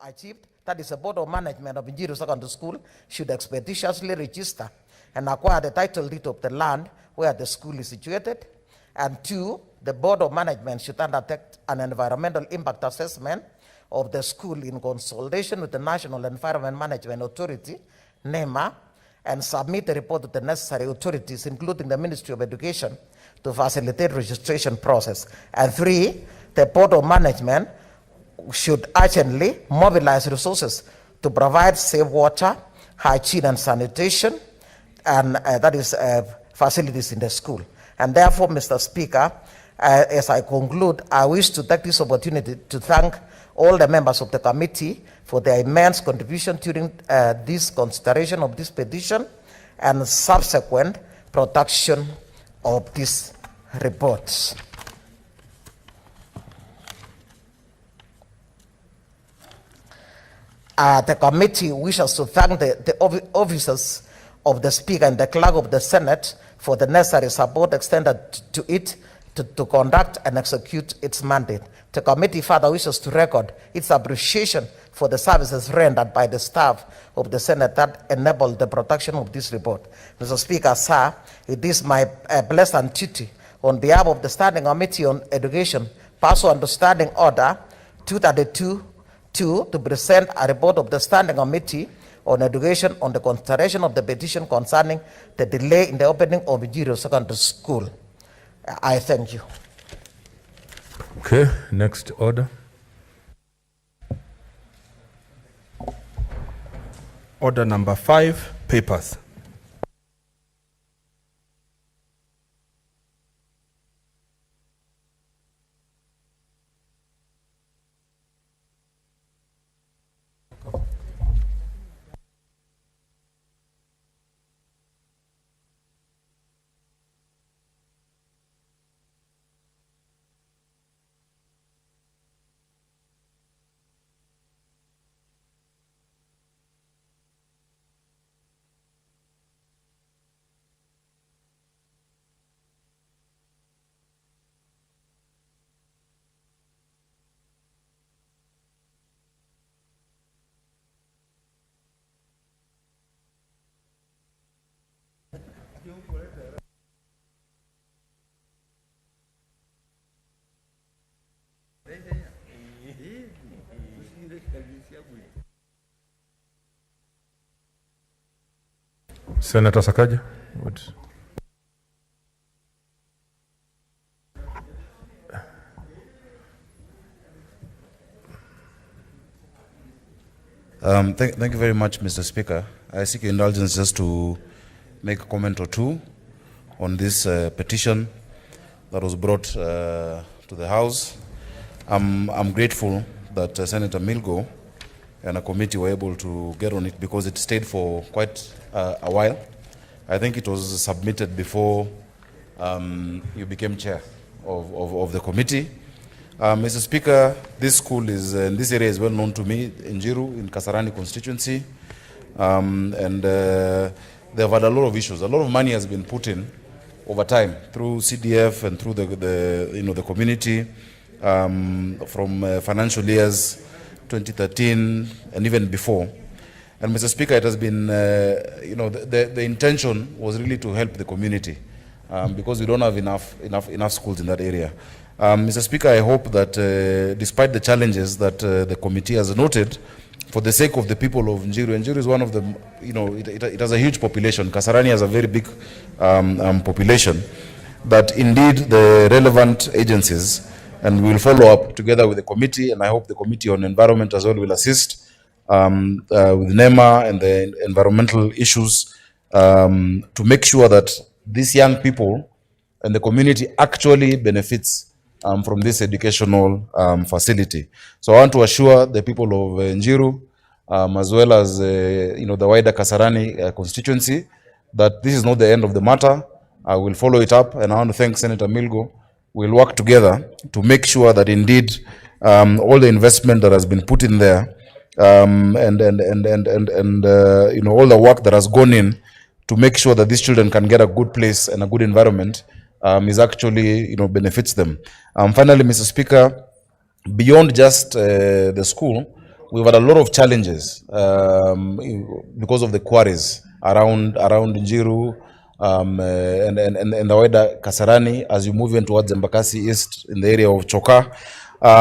achieved, that is the Board of Management of Njiru Secondary School should expeditiously register and acquire the title deed of the land where the school is situated. And 2, the Board of Management should undertake an environmental impact assessment of the school in consultation with the National Environment Management Authority, NEMA, and submit a report to the necessary authorities, including the Ministry of Education, to facilitate registration process. And 3, the Board of Management should urgently mobilize resources to provide safe water, hygiene and sanitation, and facilities in the school. And therefore, Mr. Speaker, as I conclude, I wish to take this opportunity to thank all the members of the committee for their immense contribution during this consideration of this petition and subsequent production of these reports. The committee wishes to thank the officers of the Speaker and the Clerk of the Senate for the necessary support extended to it to conduct and execute its mandate. The committee further wishes to record its appreciation for the services rendered by the staff of the Senate that enabled the production of this report. Mr. Speaker, sir, it is my pleasant duty on behalf of the Standing Committee on Education, pursuant to Standing Order 232 to present a report of the Standing Committee on Education on the consideration of the petition concerning the delay in the opening of Njiru Secondary School. I thank you. Okay, next order. Order number 5, papers. Senator Sakaja. What? Thank you very much, Mr. Speaker. I seek your indulgence just to make a comment or two on this petition that was brought to the House. I'm grateful that Senator Milgo and a committee were able to get on it because it stayed for quite a while. I think it was submitted before you became chair of the committee. Mr. Speaker, this school is, this area is well known to me, in Njiru, in Kasarani constituency, and they've had a lot of issues. A lot of money has been put in over time through CDF and through the community from financial years 2013 and even before. And Mr. Speaker, it has been, the intention was really to help the community because we don't have enough schools in that area. Mr. Speaker, I hope that despite the challenges that the committee has noted, for the sake of the people of Njiru, Njiru is one of the, it has a huge population. Kasarani has a very big population, that indeed the relevant agencies, and we will follow up together with the committee, and I hope the Committee on Environment as well will assist with NEMA and the environmental issues to make sure that these young people and the community actually benefits from this educational facility. So I want to assure the people of Njiru, as well as the wider Kasarani constituency, that this is not the end of the matter. I will follow it up, and I want to thank Senator Milgo. We'll work together to make sure that indeed all the investment that has been put in there and all the work that has gone in to make sure that these children can get a good place and a good environment is actually benefits them. Finally, Mr. Speaker, beyond just the school, we've had a lot of challenges because of the quarries around Njiru and the wider Kasarani as you move in towards Embakasi East in the area of Choka.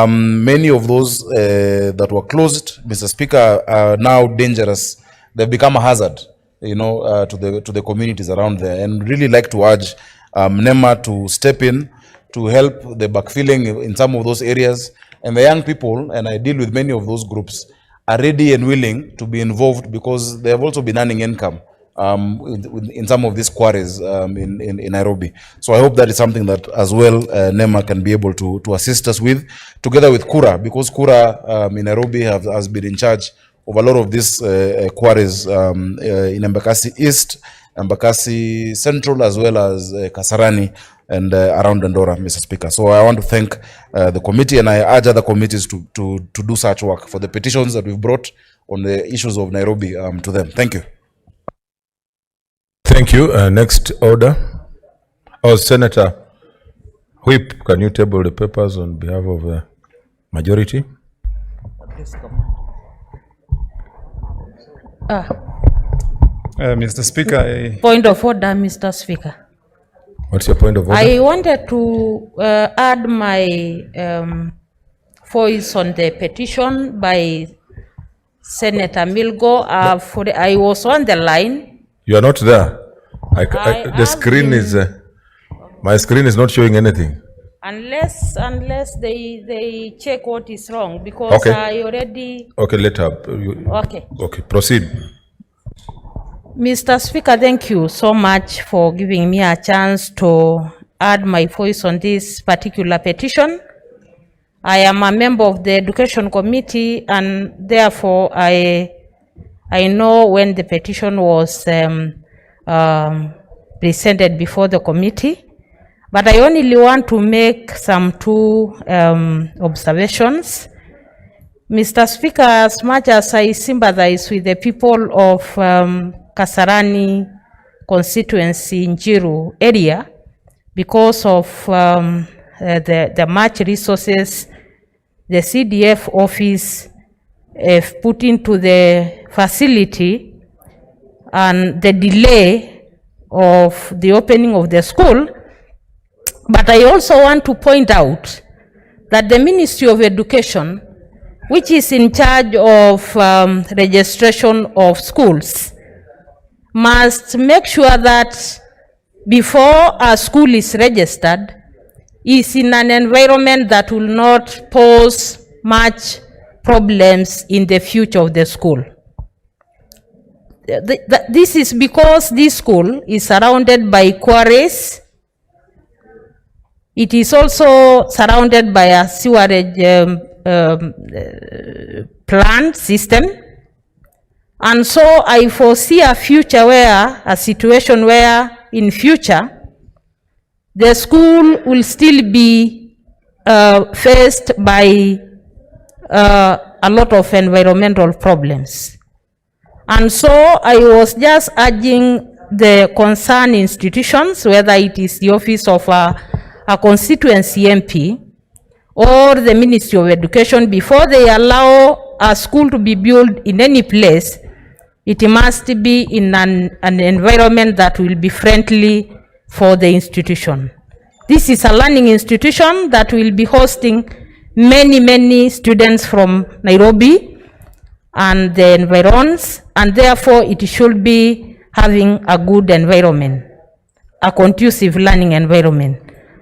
Many of those that were closed, Mr. Speaker, are now dangerous. They've become a hazard, you know, to the communities around there, and really like to urge NEMA to step in to help the backfilling in some of those areas. And the young people, and I deal with many of those groups, are ready and willing to be involved because they have also been earning income in some of these quarries in Nairobi. So I hope that is something that as well NEMA can be able to assist us with, together with Kura, because Kura in Nairobi has been in charge of a lot of these quarries in Embakasi East, Embakasi Central, as well as Kasarani and around Dandora, Mr. Speaker. So I want to thank the committee, and I urge other committees to do such work for the petitions that we've brought on the issues of Nairobi to them. Thank you. Thank you. Next order. Oh, Senator Whip, can you table the papers on behalf of the majority? Mr. Speaker, Point of order, Mr. Speaker. What's your point of order? I wanted to add my voice on the petition by Senator Milgo. I was on the line. You are not there. The screen is my screen is not showing anything. Unless they check what is wrong, because Okay. I already. Okay, later. Okay. Okay, proceed. Mr. Speaker, thank you so much for giving me a chance to add my voice on this particular petition. I am a member of the Education Committee, and therefore I know when the petition was presented before the committee, but I only want to make some two observations. Mr. Speaker, as much as I sympathize with the people of Kasarani constituency in Njiru area because of the much resources the CDF office put into the facility and the delay of the opening of the school. But I also want to point out that the Ministry of Education, which is in charge of registration of schools, must make sure that before a school is registered, is in an environment that will not pose much problems in the future of the school. This is because this school is surrounded by quarries. It is also surrounded by a sewerage plant system. And so I foresee a situation where in future, the school will still be faced by a lot of environmental problems. And so I was just urging the concerned institutions, whether it is the office of a constituency MP or the Ministry of Education, before they allow a school to be built in any place, it must be in an environment that will be friendly for the institution. This is a learning institution that will be hosting many students from Nairobi and the environs, and therefore it should be having a good environment, a conducive learning environment.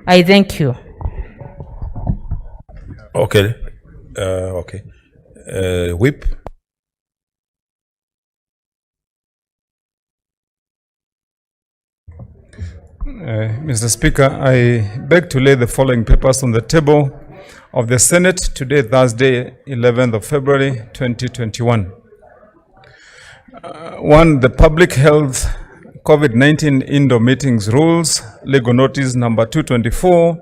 I thank you. Okay. Whip. Mr. Speaker, I beg to lay the following papers on the table of the Senate today, Thursday, 11th of February, 2021. One, the Public Health COVID-19 Indoor Meetings Rules, legal notice number 224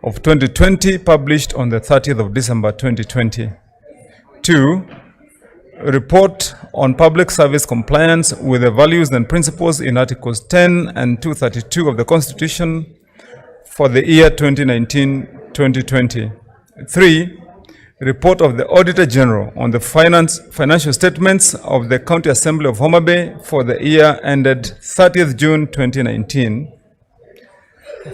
of 2020, published on the 30th of December, 2020. Two, report on public service compliance with the values and principles in Articles 10 and 232 of the Constitution for the year 2019-2020. 3. report of the Auditor General on the financial statements of the County Assembly of Homa Bay for the year ended 30th June 2019.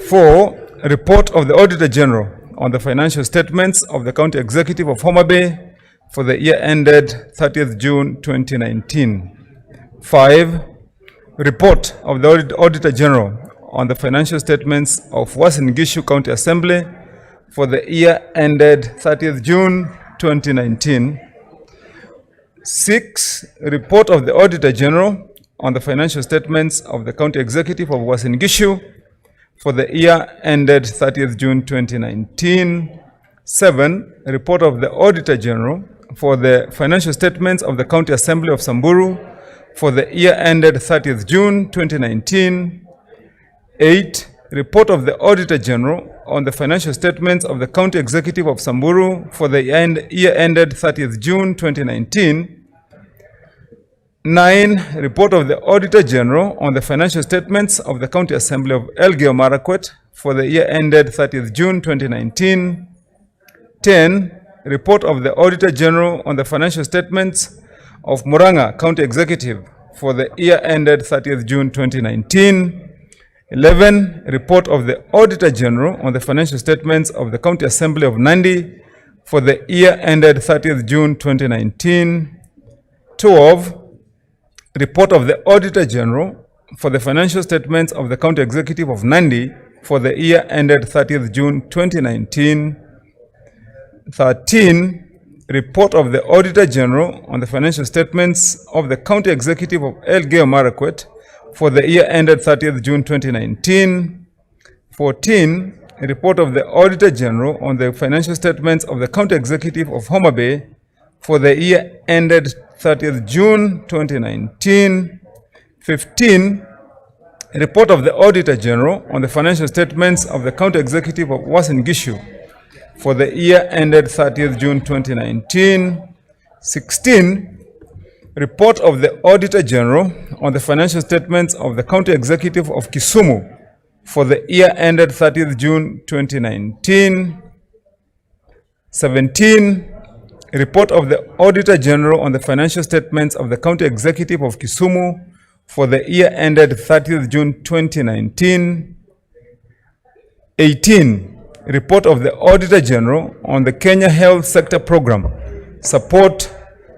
4. Report of the Auditor General on the financial statements of the County Executive of Homa Bay for the year ended 30th June 2019. 5. Report of the Auditor General on the financial statements of Uasin Gishu County Assembly for the year ended 30th June 2019. 6. Report of the Auditor General on the financial statements of the County Executive of Uasin Gishu for the year ended 30th June 2019. 7. Report of the Auditor General for the financial statements of the County Assembly of Samburu for the year ended 30th June 2019. 8. Report of the Auditor General on the financial statements of the County Executive of Samburu for the year ended 30th June 2019. 9. Report of the Auditor General on the financial statements of the County Assembly of Elgeyo Marakwet for the year ended 30th June 2019. 10. Report of the Auditor General on the financial statements of Murang'a County Executive for the year ended 30th June 2019. 11. Report of the Auditor General on the financial statements of the County Assembly of Nandi for the year ended 30th June 2019. 12. Report of the Auditor General for the financial statements of the County Executive of Nandi for the year ended 30th June 2019. 13. Report of the Auditor General on the financial statements of the County Executive of Elgeyo Marakwet for the year ended 30th June 2019. 14. Report of the Auditor General on the financial statements of the County Executive of Homa Bay for the year ended 30th June 2019. 15. Report of the Auditor General on the financial statements of the County Executive of Uasin Gishu for the year ended 30th June 2019. 16. Report of the Auditor General on the financial statements of the County Executive of Kisumu for the year ended 30th June 2019. 17. Report of the Auditor General on the financial statements of the County Executive of Kisumu for the year ended 30th June 2019. 18. Report of the Auditor General on the Kenya Health Sector Program, Support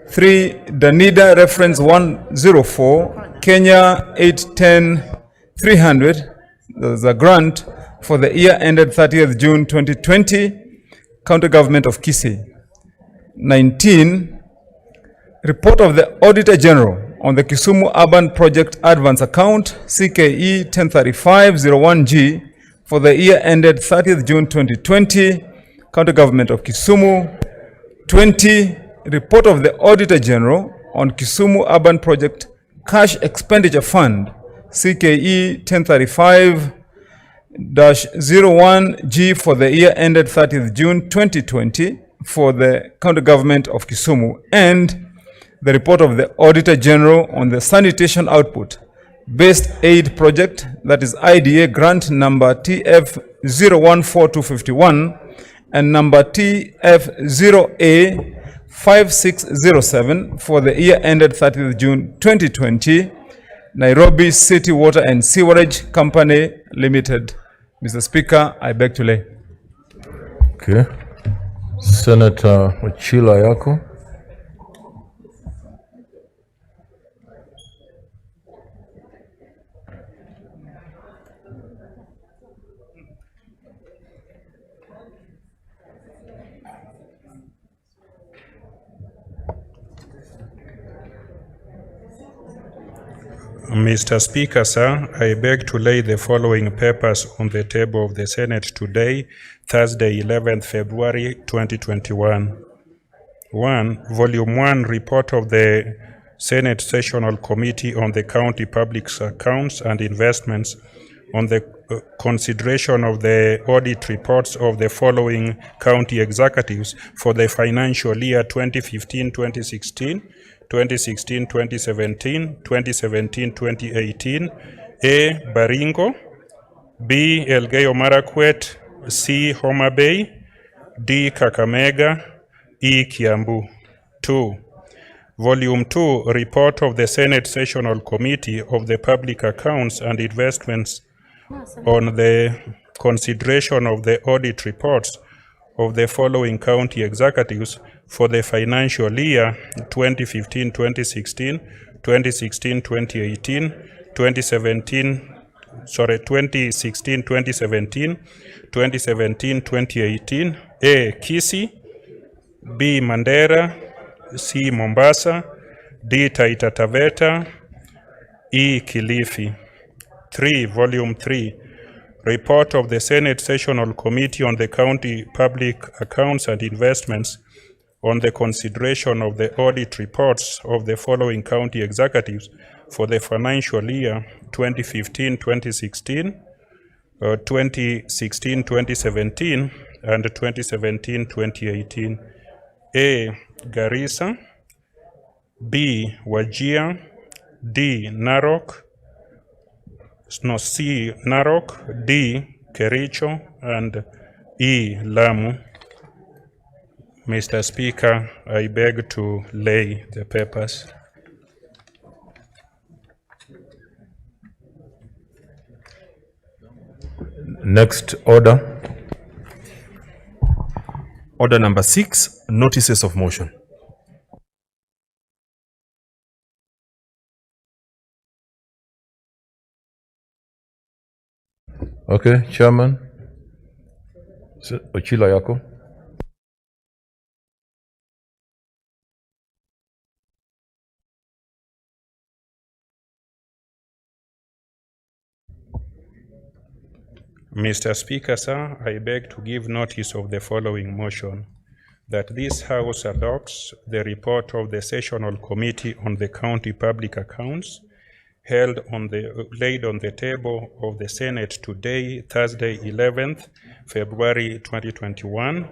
3, Danida Reference 104, Kenya 810-300, the grant for the year ended 30th June 2020, County Government of Kisii. 19. Report of the Auditor General on the Kisumu Urban Project Advance Account, CKE 1035-01G, for the year ended 30th June 2020, County Government of Kisumu. 20. Report of the Auditor General on Kisumu Urban Project Cash Expenditure Fund, CKE 1035-01G, for the year ended 30th June 2020 for the County Government of Kisumu. And the report of the Auditor General on the Sanitation Output Based Aid Project, that is IDA grant number TF 014251 and number TF 0A 5607 for the year ended 30th June 2020, Nairobi City Water and Sewerage Company Limited. Mr. Speaker, I beg to lay. Okay. Senator Ochila yako. Mr. Speaker, sir, I beg to lay the following papers on the table of the Senate today, Thursday, 11th February 2021. 1. Volume 1, Report of the Senate Sessional Committee on the County Public Accounts and Investments on the consideration of the audit reports of the following county executives for the financial year 2015-2016, 2016-2017, 2017-2018. A. Baringo. B. Elgeyo Marakwet. C. Homa Bay. D. Kakamega. E. Kiambu. 2. Volume 2, Report of the Senate Sessional Committee of the Public Accounts and Investments on the consideration of the audit reports of the following county executives for the financial year 2015-2016, 2016-2018, 2016-2017, 2017-2018. A. Kisii. B. Mandera. C. Mombasa. D. Taita Taveta. E. Kilifi. 3. Volume 3. Report of the Senate Sessional Committee on the County Public Accounts and Investments on the consideration of the audit reports of the following county executives for the financial year 2015-2016, 2016-2017, and 2017-2018. A. Garissa. B. Wajir. D. Narok. No, C. Narok. D. Kericho. And E. Lamu. Mr. Speaker, I beg to lay the papers. Next order. Order number 6, notices of motion. Okay, Chairman. Ochila yako. Mr. Speaker, sir, I beg to give notice of the following motion, that this House adopts the report of the Sessional Committee on the County Public Accounts laid on the table of the Senate today, Thursday, 11th February 2021.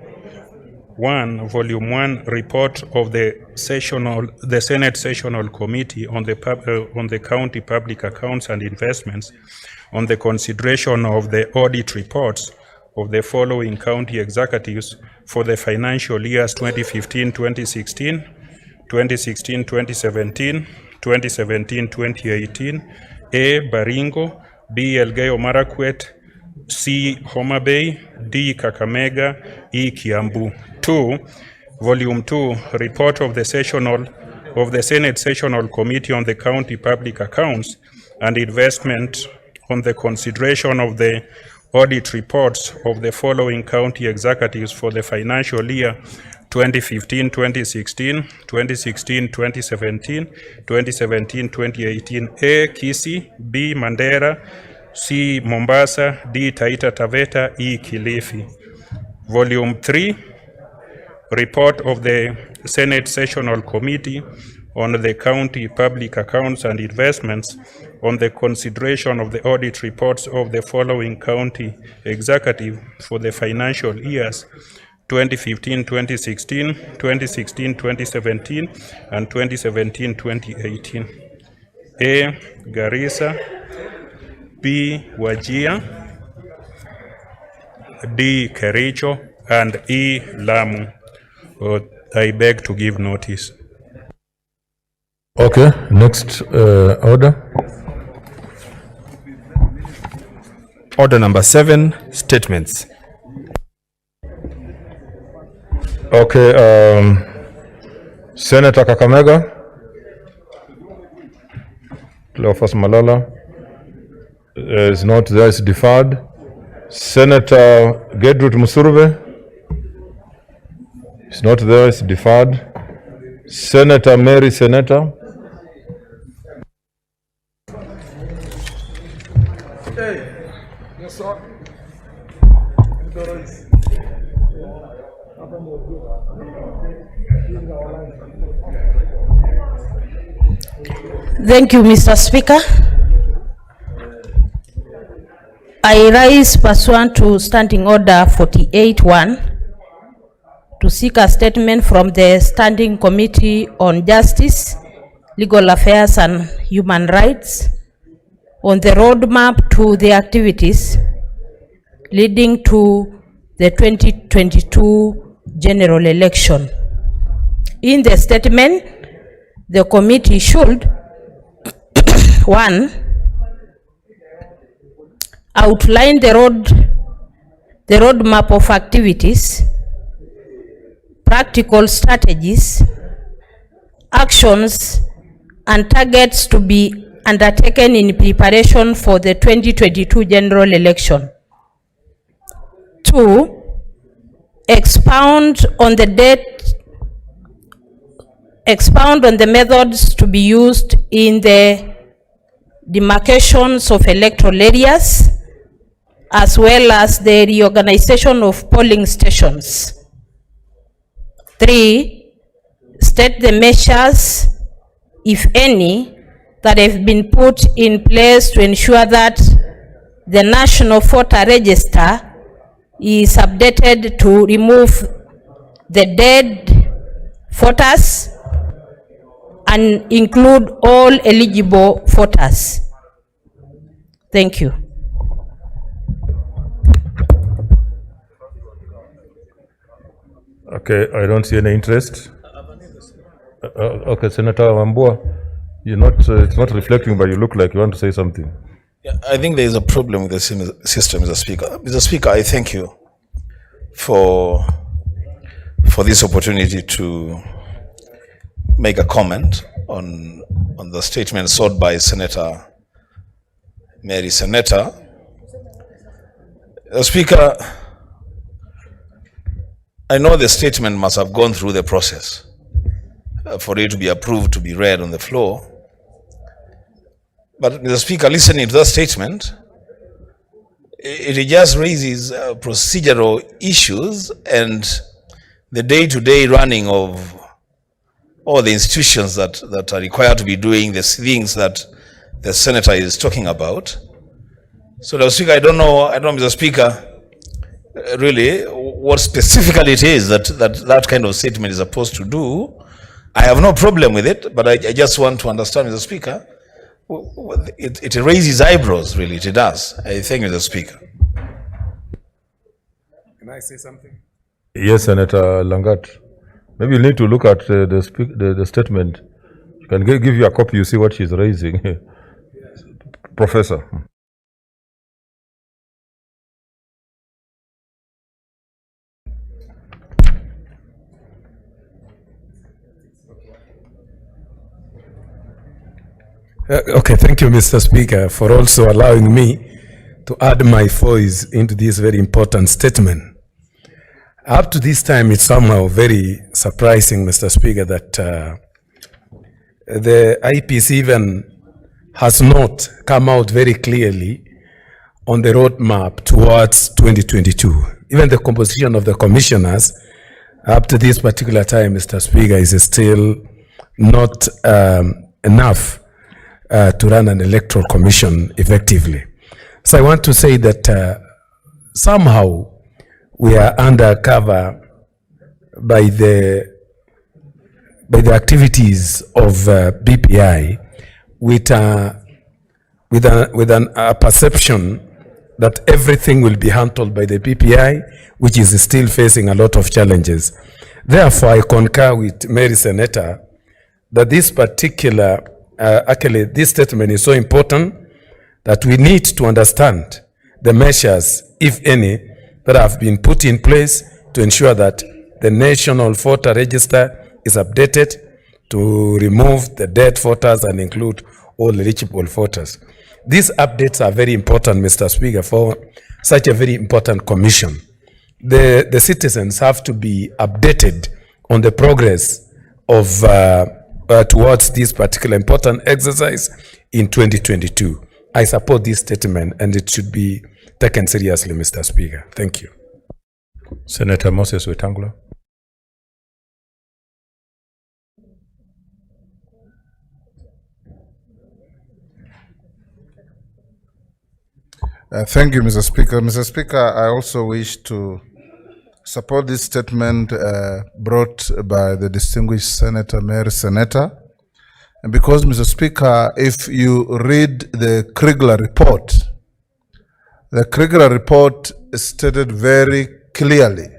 1. Volume 1, Report of the Senate Sessional Committee on the County Public Accounts and Investments on the consideration of the audit reports of the following county executives for the financial years 2015-2016, 2016-2017, 2017-2018. A. Baringo. B. Elgeyo Marakwet. C. Homa Bay. D. Kakamega. E. Kiambu. 2. Volume 2, Report of the Senate Sessional Committee on the County Public Accounts and Investment on the consideration of the audit reports of the following county executives for the financial year 2015-2016, 2016-2017, 2017-2018. A. Kisii. B. Mandera. C. Mombasa. D. Taita Taveta. E. Kilifi. Volume 3, Report of the Senate Sessional Committee on the County Public Accounts and Investments on the consideration of the audit reports of the following county executive for the financial years 2015-2016, 2016-2017, and 2017-2018. A. Garissa. B. Wajir. D. Kericho. And E. Lamu. I beg to give notice. Okay, next order. Order number 7, statements. Okay, Senator Kakamega, Cleophas Malala is not there, is deferred. Senator Gertrude Musurve is not there, is deferred. Senator Mary Senator. Thank you, Mr. Speaker. I rise pursuant to Standing Order 48-1 to seek a statement from the Standing Committee on Justice, Legal Affairs and Human Rights on the roadmap to the activities leading to the 2022 general election. In the statement, the committee should 1. Outline the roadmap of activities, practical strategies, actions, and targets to be undertaken in preparation for the 2022 general election. 2. Expound on the methods to be used in the demarcations of electoral areas, as well as the reorganization of polling stations. 3. State the measures, if any, that have been put in place to ensure that the National Voter Register is updated to remove the dead voters and include all eligible voters. Thank you. Okay, I don't see any interest. Okay, Senator Wambua, you're not, it's not reflecting, but you look like you want to say something. Yeah, I think there is a problem with the system, Mr. Speaker. Mr. Speaker, I thank you for this opportunity to make a comment on the statement sought by Senator Mary Senator. Speaker, I know the statement must have gone through the process for it to be approved, to be read on the floor. But Mr. Speaker, listening to that statement, it just raises procedural issues and the day-to-day running of all the institutions that are required to be doing the things that the Senator is talking about. So, Mr. Speaker, I don't know, Mr. Speaker, really what specifically it is that kind of statement is supposed to do. I have no problem with it, but I just want to understand, Mr. Speaker, it raises eyebrows, really, it does. I thank you, Mr. Speaker. Can I say something? Yes, Senator Langat. Maybe you need to look at the statement. You can give you a copy, you see what she's raising. Professor. Okay, thank you, Mr. Speaker, for also allowing me to add my voice into this very important statement. Up to this time, it's somehow very surprising, Mr. Speaker, that the IPC even has not come out very clearly on the roadmap towards 2022. Even the composition of the commissioners up to this particular time, Mr. Speaker, is still not enough to run an electoral commission effectively. So I want to say that somehow we are undercover by the activities of BPI with a perception that everything will be handled by the BPI, which is still facing a lot of challenges. Therefore, I concur with Mary Senator that this particular actually, this statement is so important that we need to understand the measures, if any, that have been put in place to ensure that the National Voter Register is updated to remove the dead voters and include all eligible voters. These updates are very important, Mr. Speaker, for such a very important commission. The citizens have to be updated on the progress of towards this particular important exercise in 2022. I support this statement and it should be taken seriously, Mr. Speaker. Thank you. Senator Moses Wetangula. Thank you, Mr. Speaker. Mr. Speaker, I also wish to support this statement brought by the distinguished Senator Mary Senator. And because, Mr. Speaker, if you read the Kriegler report stated very clearly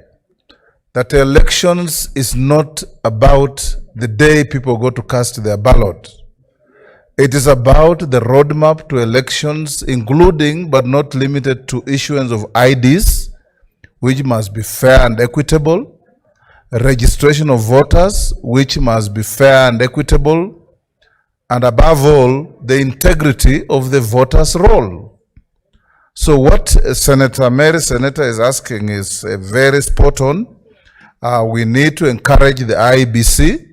that elections is not about the day people go to cast their ballot. It is about the roadmap to elections, including but not limited to issuance of IDs, which must be fair and equitable, registration of voters, which must be fair and equitable, and above all, the integrity of the voters' roll. So what Senator Mary Senator is asking is very spot on. We need to encourage the IEBC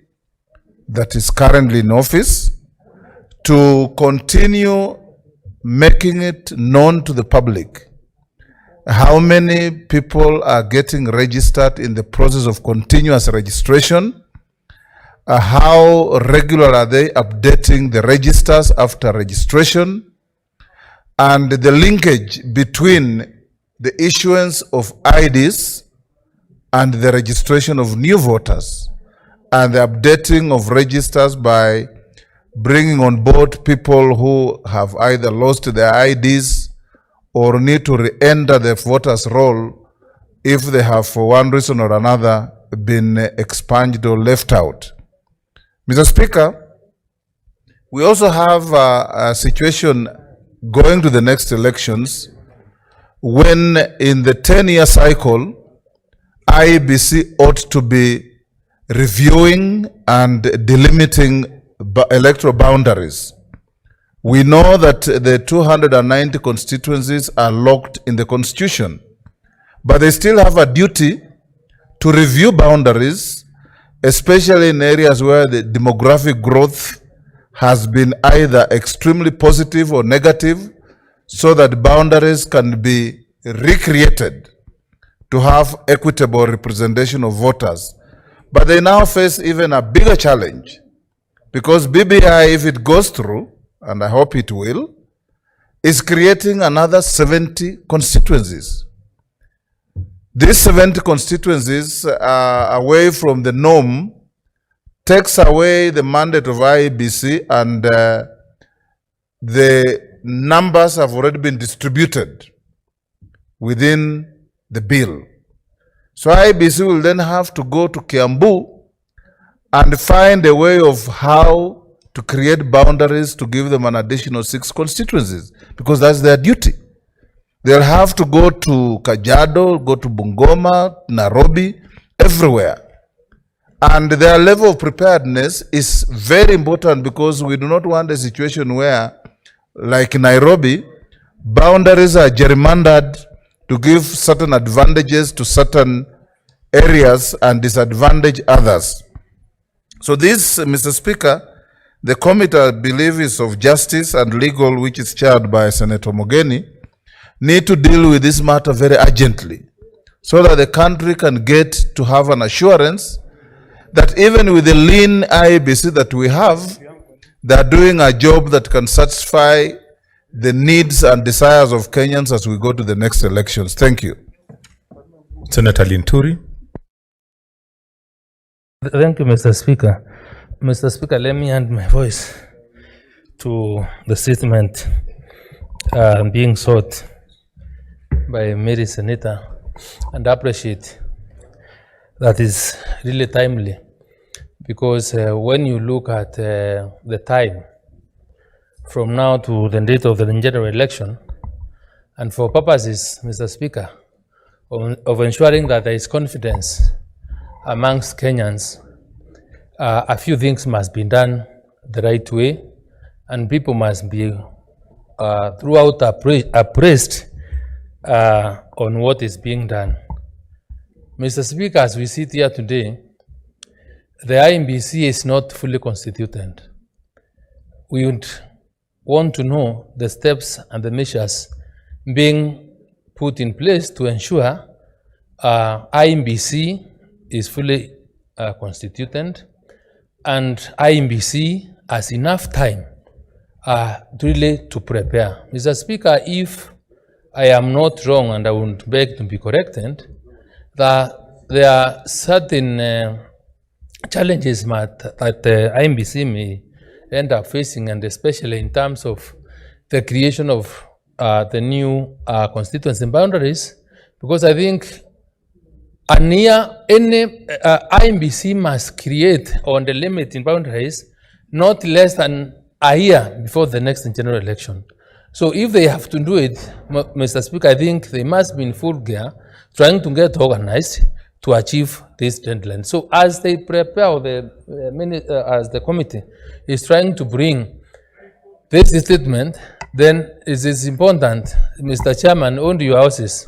that is currently in office to continue making it known to the public how many people are getting registered in the process of continuous registration, how regular are they updating the registers after registration, and the linkage between the issuance of IDs and the registration of new voters, and the updating of registers by bringing on board people who have either lost their IDs or need to re-enter the voters' roll if they have, for one reason or another, been expunged or left out. Mr. Speaker, we also have a situation going to the next elections when in the 10-year cycle, IEBC ought to be reviewing and delimiting electoral boundaries. We know that the 290 constituencies are locked in the Constitution, but they still have a duty to review boundaries, especially in areas where the demographic growth has been either extremely positive or negative, so that boundaries can be recreated to have equitable representation of voters. But they now face even a bigger challenge, because BBI, if it goes through, and I hope it will, is creating another 70 constituencies. These 70 constituencies are away from the norm, takes away the mandate of IEBC, and the numbers have already been distributed within the bill. So IEBC will then have to go to Kiambu and find a way of how to create boundaries to give them an additional 6 constituencies, because that's their duty. They'll have to go to Kajiado, go to Bungoma, Nairobi, everywhere. And their level of preparedness is very important, because we do not want a situation where, like Nairobi, boundaries are gerrymandered to give certain advantages to certain areas and disadvantage others. So this, Mr. Speaker, the committee, I believe, is of justice and legal, which is chaired by Senator Mogeni, need to deal with this matter very urgently, so that the country can get to have an assurance that even with the lean IEBC that we have, they are doing a job that can satisfy the needs and desires of Kenyans as we go to the next elections. Thank you. Senator Linturi. Thank you, Mr. Speaker. Mr. Speaker, let me add my voice to the statement being sought by Mary Senator, and appreciate that is really timely, because when you look at the time from now to the date of the general election, and for purposes, Mr. Speaker, of ensuring that there is confidence amongst Kenyans, a few things must be done the right way, and people must be throughout appraised on what is being done. Mr. Speaker, as we sit here today, the IEBC is not fully constituted. We would want to know the steps and the measures being put in place to ensure IEBC is fully constituted, and IEBC has enough time really to prepare. Mr. Speaker, if I am not wrong, and I would beg to be corrected, that there are certain challenges that the IEBC may end up facing, and especially in terms of the creation of the new constituency boundaries, because I think And here, any IMBC must create on the limit in boundaries not less than a year before the next general election. So if they have to do it, Mr. Speaker, I think they must be in full gear trying to get organized to achieve this deadline. So as they prepare, as the committee is trying to bring this statement, then it is important, Mr. Chairman, on your houses,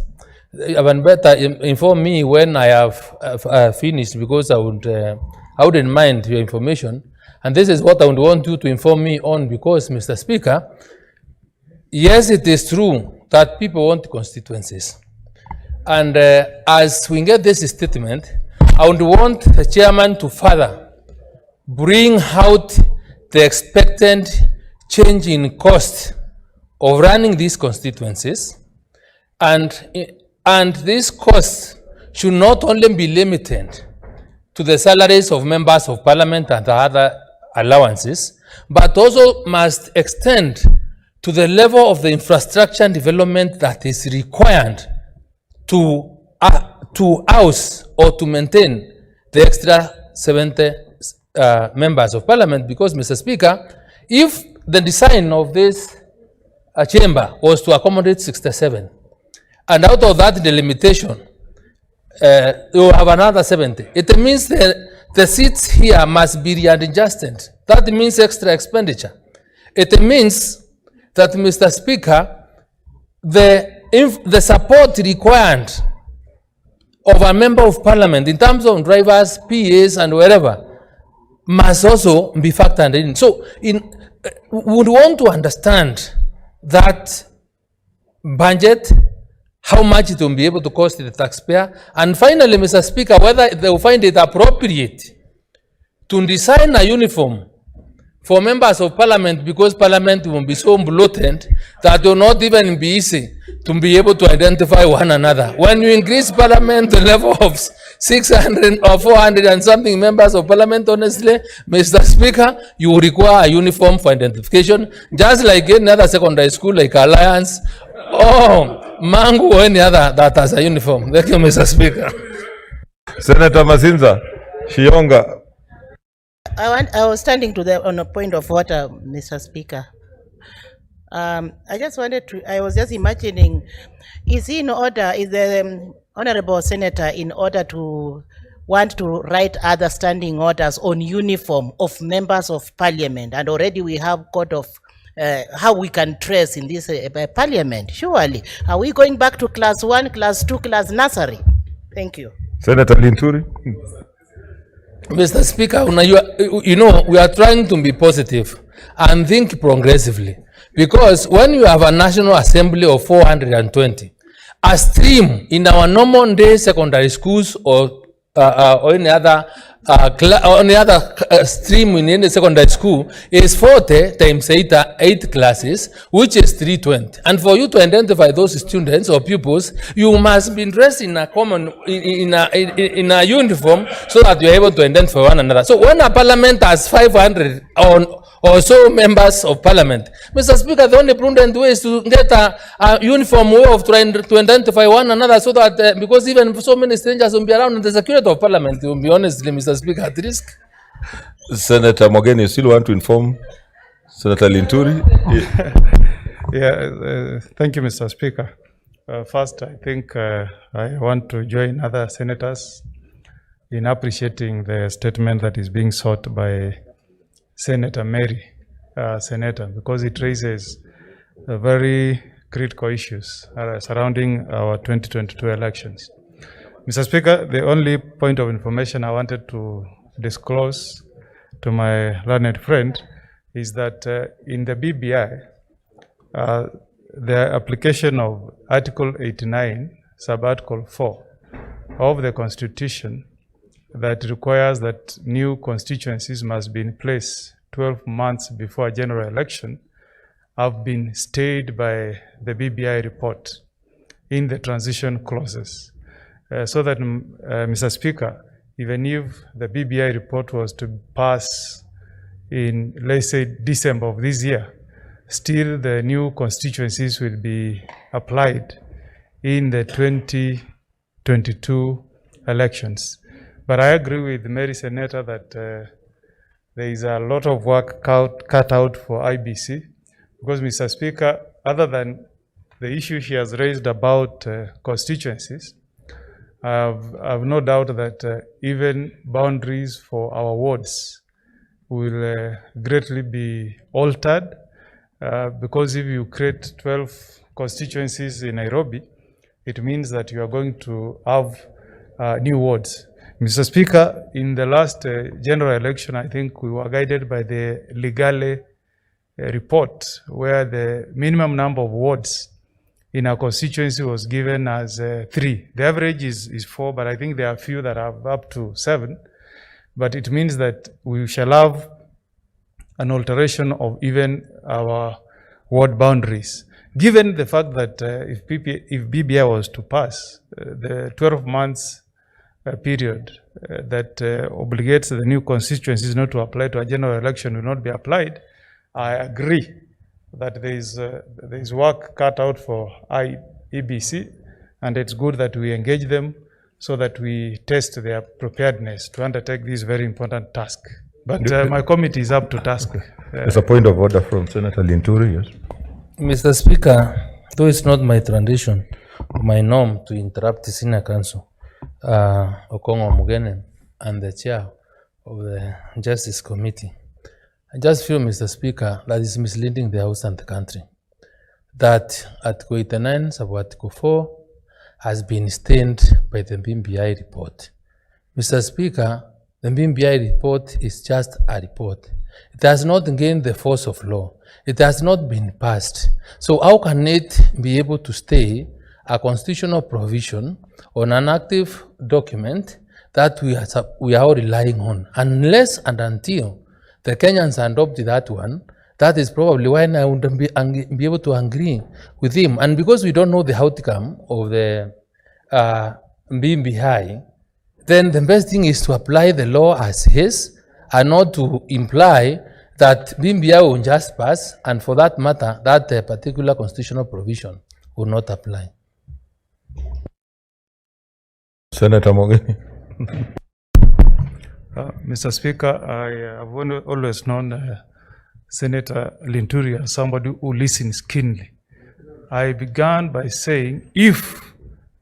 even better inform me when I have finished, because I wouldn't mind your information. And this is what I would want you to inform me on, because, Mr. Speaker, yes, it is true that people want constituencies. And as we get this statement, I would want the chairman to further bring out the expected change in cost of running these constituencies. And this cost should not only be limited to the salaries of members of parliament and the other allowances, but also must extend to the level of the infrastructure and development that is required to house or to maintain the extra 70 members of parliament. Because, Mr. Speaker, if the design of this chamber was to accommodate 67, and out of that the limitation, you have another 70, it means that the seats here must be readjusted. That means extra expenditure. It means that, Mr. Speaker, the support required of a member of parliament in terms of drivers, PAs, and wherever must also be factored in. So, we would want to understand that budget, how much it will be able to cost the taxpayer, and finally, Mr. Speaker, whether they will find it appropriate to design a uniform for members of parliament, because parliament will be so bloated that it will not even be easy to be able to identify one another. When you increase parliament to the level of 600 or 400 and something members of parliament, honestly, Mr. Speaker, you will require a uniform for identification, just like any other secondary school like Alliance or Mango or any other that has a uniform. Thank you, Mr. Speaker. Senator Mazinza, Shionga. I was standing on a point of order, Mr. Speaker. I just wanted to, I was just imagining, is he in order, is the Honorable Senator in order to want to write other standing orders on uniform of members of parliament? And already we have code of how we can trace in this parliament. Surely, are we going back to class 1, class 2, class nursery? Thank you. Senator Linturi. Mr. Speaker, you know, we are trying to be positive and think progressively, because when you have a National Assembly of 420, a stream in our normal day secondary schools or any other stream in any secondary school is 40 times 8 classes, which is 320. And for you to identify those students or pupils, you must be dressed in a common, in a uniform, so that you're able to identify one another. So when a parliament has 500 or so members of parliament, Mr. Speaker, the only prudent way is to get a uniform way of trying to identify one another, so that, because even so many strangers will be around, and the security of parliament will be, honestly, Mr. Speaker, at risk. Senator Mogeni, you still want to inform Senator Linturi? Thank you, Mr. Speaker. First, I think I want to join other senators in appreciating the statement that is being sought by Senator Mary, Senator, because it raises very critical issues surrounding our 2022 elections. Mr. Speaker, the only point of information I wanted to disclose to my learned friend is that in the BBI, the application of Article 89, Sub-Article 4 of the Constitution, that requires that new constituencies must be in place 12 months before a general election, have been stayed by the BBI report in the transition clauses. So that, Mr. Speaker, even if the BBI report was to pass in, let's say, December of this year, still the new constituencies will be applied in the 2022 elections. But I agree with Mary Senator that there is a lot of work cut out for IBC, because, Mr. Speaker, other than the issue she has raised about constituencies, I've no doubt that even boundaries for our wards will greatly be altered, because if you create 12 constituencies in Nairobi, it means that you are going to have new wards. Mr. Speaker, in the last general election, I think we were guided by the Legale report, where the minimum number of wards in our constituency was given as 3. The average is 4, but I think there are a few that are up to 7. But it means that we shall have an alteration of even our ward boundaries. Given the fact that if BBI was to pass, the 12 months period that obligates the new constituencies not to apply to a general election will not be applied, I agree that there is work cut out for IEBC, and it's good that we engage them so that we test their preparedness to undertake this very important task. But my committee is up to task. There's a point of order from Senator Linturi, yes. Mr. Speaker, though it's not my tradition or my norm to interrupt the Senior Counsel, Okongo Mugenen, and the chair of the Justice Committee, I just feel, Mr. Speaker, that is misleading the House and the country. That Article 89, sub-Article 4, has been stained by the BBI report. Mr. Speaker, the BBI report is just a report. It has not gained the force of law. It has not been passed. So how can it be able to stay a constitutional provision on an active document that we are all relying on, unless and until the Kenyans adopt that one? That is probably why I wouldn't be able to agree with him. And because we don't know the outcome of the BBI, then the best thing is to apply the law as is, and not to imply that BBI will just pass, and for that matter, that particular constitutional provision will not apply. Senator Mogeni. Mr. Speaker, I have always known Senator Linturi as somebody who listens keenly. I began by saying, if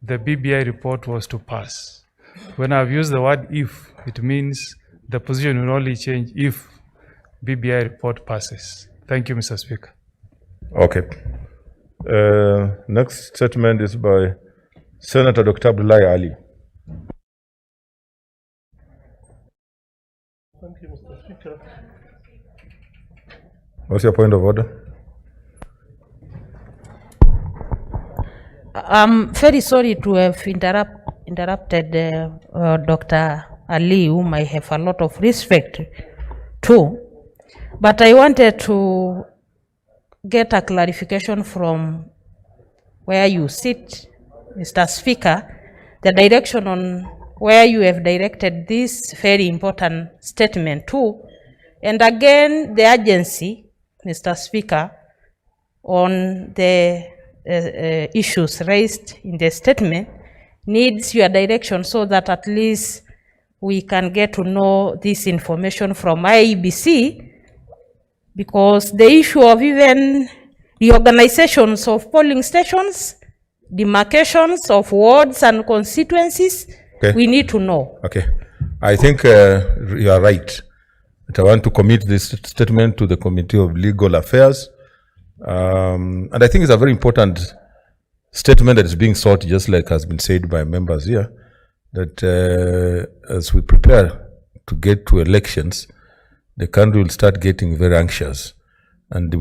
the BBI report was to pass. When I've used the word if, it means the position will only change if BBI report passes. Thank you, Mr. Speaker. Okay. Next statement is by Senator Dr. Abdullahi Ali. Thank you, Mr. Speaker. What's your point of order? I'm very sorry to have interrupted Dr. Ali, whom I have a lot of respect to, but I wanted to get a clarification from where you sit, Mr. Speaker, the direction on where you have directed this very important statement to, and again the agency, Mr. Speaker, on the issues raised in the statement needs your direction so that at least we can get to know this information from IEBC, because the issue of even reorganizations of polling stations, demarcations of wards and constituencies, okay, we need to know. Okay. I think you are right. But I want to commit this statement to the Committee of Legal Affairs. And I think it's a very important statement that is being sought, just like has been said by members here, that as we prepare to get to elections, the country will start getting very anxious. And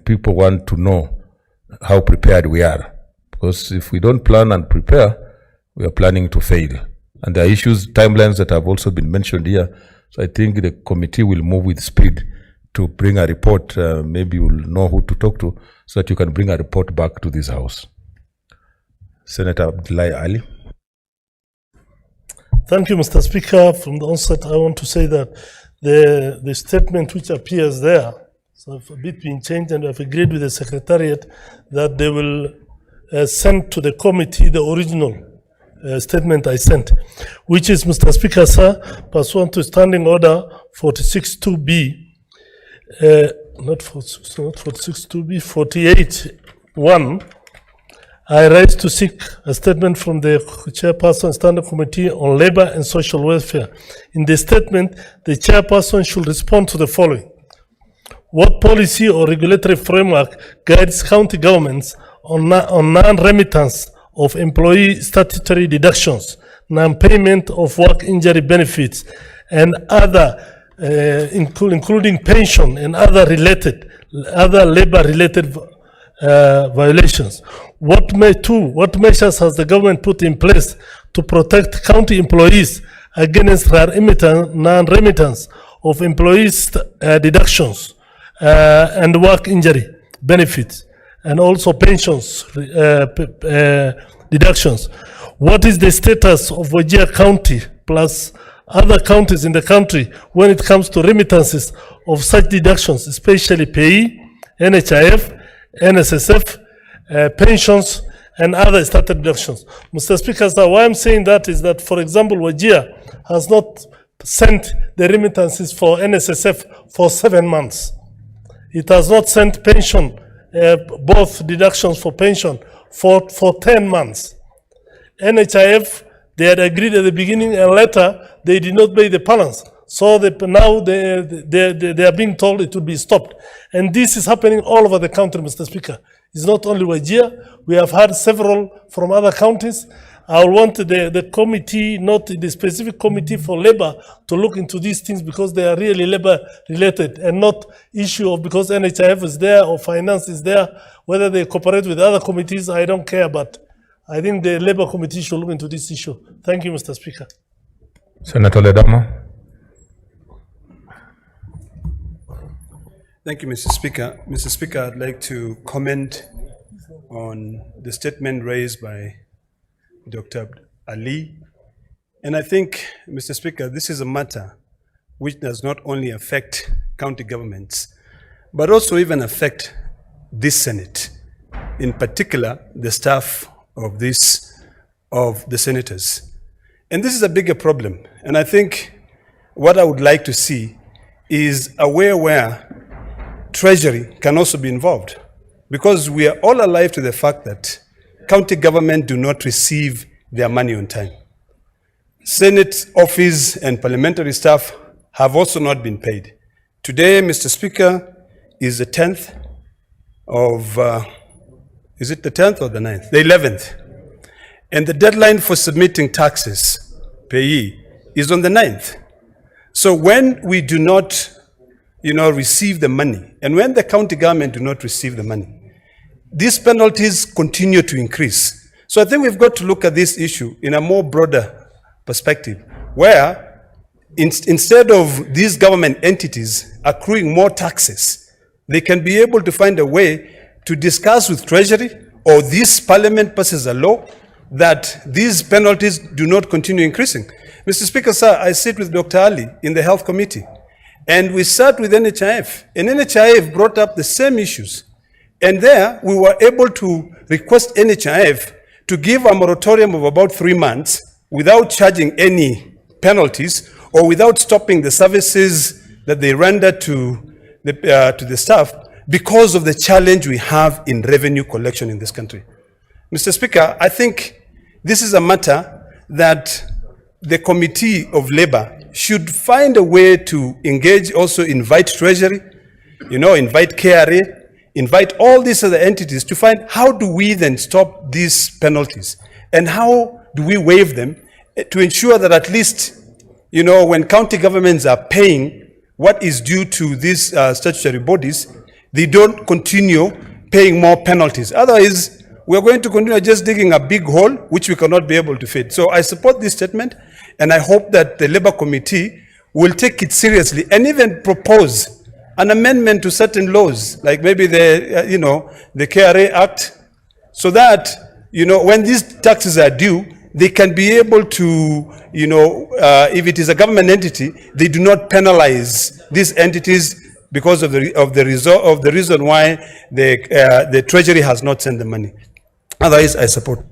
people want to know how prepared we are. Because if we don't plan and prepare, we are planning to fail. And there are issues, timelines that have also been mentioned here. So I think the committee will move with speed to bring a report. Maybe you'll know who to talk to so that you can bring a report back to this house. Senator Abdullahi Ali. Thank you, Mr. Speaker. From the onset, I want to say that the statement which appears there, so a bit been changed, and I've agreed with the Secretariat that they will send to the committee the original statement I sent, which is, Mr. Speaker, sir, pursuant to Standing Order 46.2b, not 46.2b, 48.1, I rise to seek a statement from the Chairperson Standing Committee on Labor and Social Welfare. In the statement, the Chairperson should respond to the following. What policy or regulatory framework guides county governments on non-remittance of employee statutory deductions, non-payment of work injury benefits, and other, including pension and other labor-related violations? What measures has the government put in place to protect county employees against non-remittance of employees' deductions and work injury benefits, and also pensions deductions? What is the status of Wajir County plus other counties in the country when it comes to remittances of such deductions, especially PAYE, NHIF, NSSF, pensions, and other started deductions? Mr. Speaker, sir, why I'm saying that is that, for example, Wajir has not sent the remittances for NSSF for 7 months. It has not sent pension, both deductions for pension, for 10 months. NHIF, they had agreed at the beginning, and later they did not pay the balance. So now they are being told it will be stopped. And this is happening all over the country, Mr. Speaker. It's not only Wajir. We have had several from other counties. I want the committee, not the specific committee for labor, to look into these things because they are really labor related and not issue of because NHIF is there or finance is there. Whether they cooperate with other committees, I don't care, but I think the labor committee should look into this issue. Thank you, Mr. Speaker. Senator Ledama. Thank you, Mr. Speaker. Mr. Speaker, I'd like to comment on the statement raised by Dr. Ali. And I think, Mr. Speaker, this is a matter which does not only affect county governments, but also even affect this Senate, in particular, the staff of the senators. And this is a bigger problem. And I think what I would like to see is a way where Treasury can also be involved, because we are all alive to the fact that county government do not receive their money on time. Senate office and parliamentary staff have also not been paid. Today, Mr. Speaker, is the 10th of, is it the 10th or the 9th? The 11th. And the deadline for submitting taxes, PAYE, is on the 9th. So when we do not, receive the money, and when the county government do not receive the money, these penalties continue to increase. So I think we've got to look at this issue in a more broader perspective, where instead of these government entities accruing more taxes, they can be able to find a way to discuss with Treasury, or this Parliament passes a law that these penalties do not continue increasing. Mr. Speaker, sir, I sit with Dr. Ali in the Health Committee, and we sat with NHIF, and NHIF brought up the same issues. And there, we were able to request NHIF to give a moratorium of about 3 months without charging any penalties or without stopping the services that they render to the staff because of the challenge we have in revenue collection in this country. Mr. Speaker, I think this is a matter that the Committee of Labor should find a way to engage, also invite Treasury, invite KRA, invite all these other entities to find how do we then stop these penalties and how do we waive them to ensure that at least, when county governments are paying what is due to these statutory bodies, they don't continue paying more penalties. Otherwise, we're going to continue just digging a big hole, which we cannot be able to fit. So I support this statement, and I hope that the Labour Committee will take it seriously and even propose an amendment to certain laws, like maybe the KRA Act, so that, when these taxes are due, they can be able to, if it is a government entity, they do not penalize these entities because of the reason why the Treasury has not sent the money. Otherwise, I support.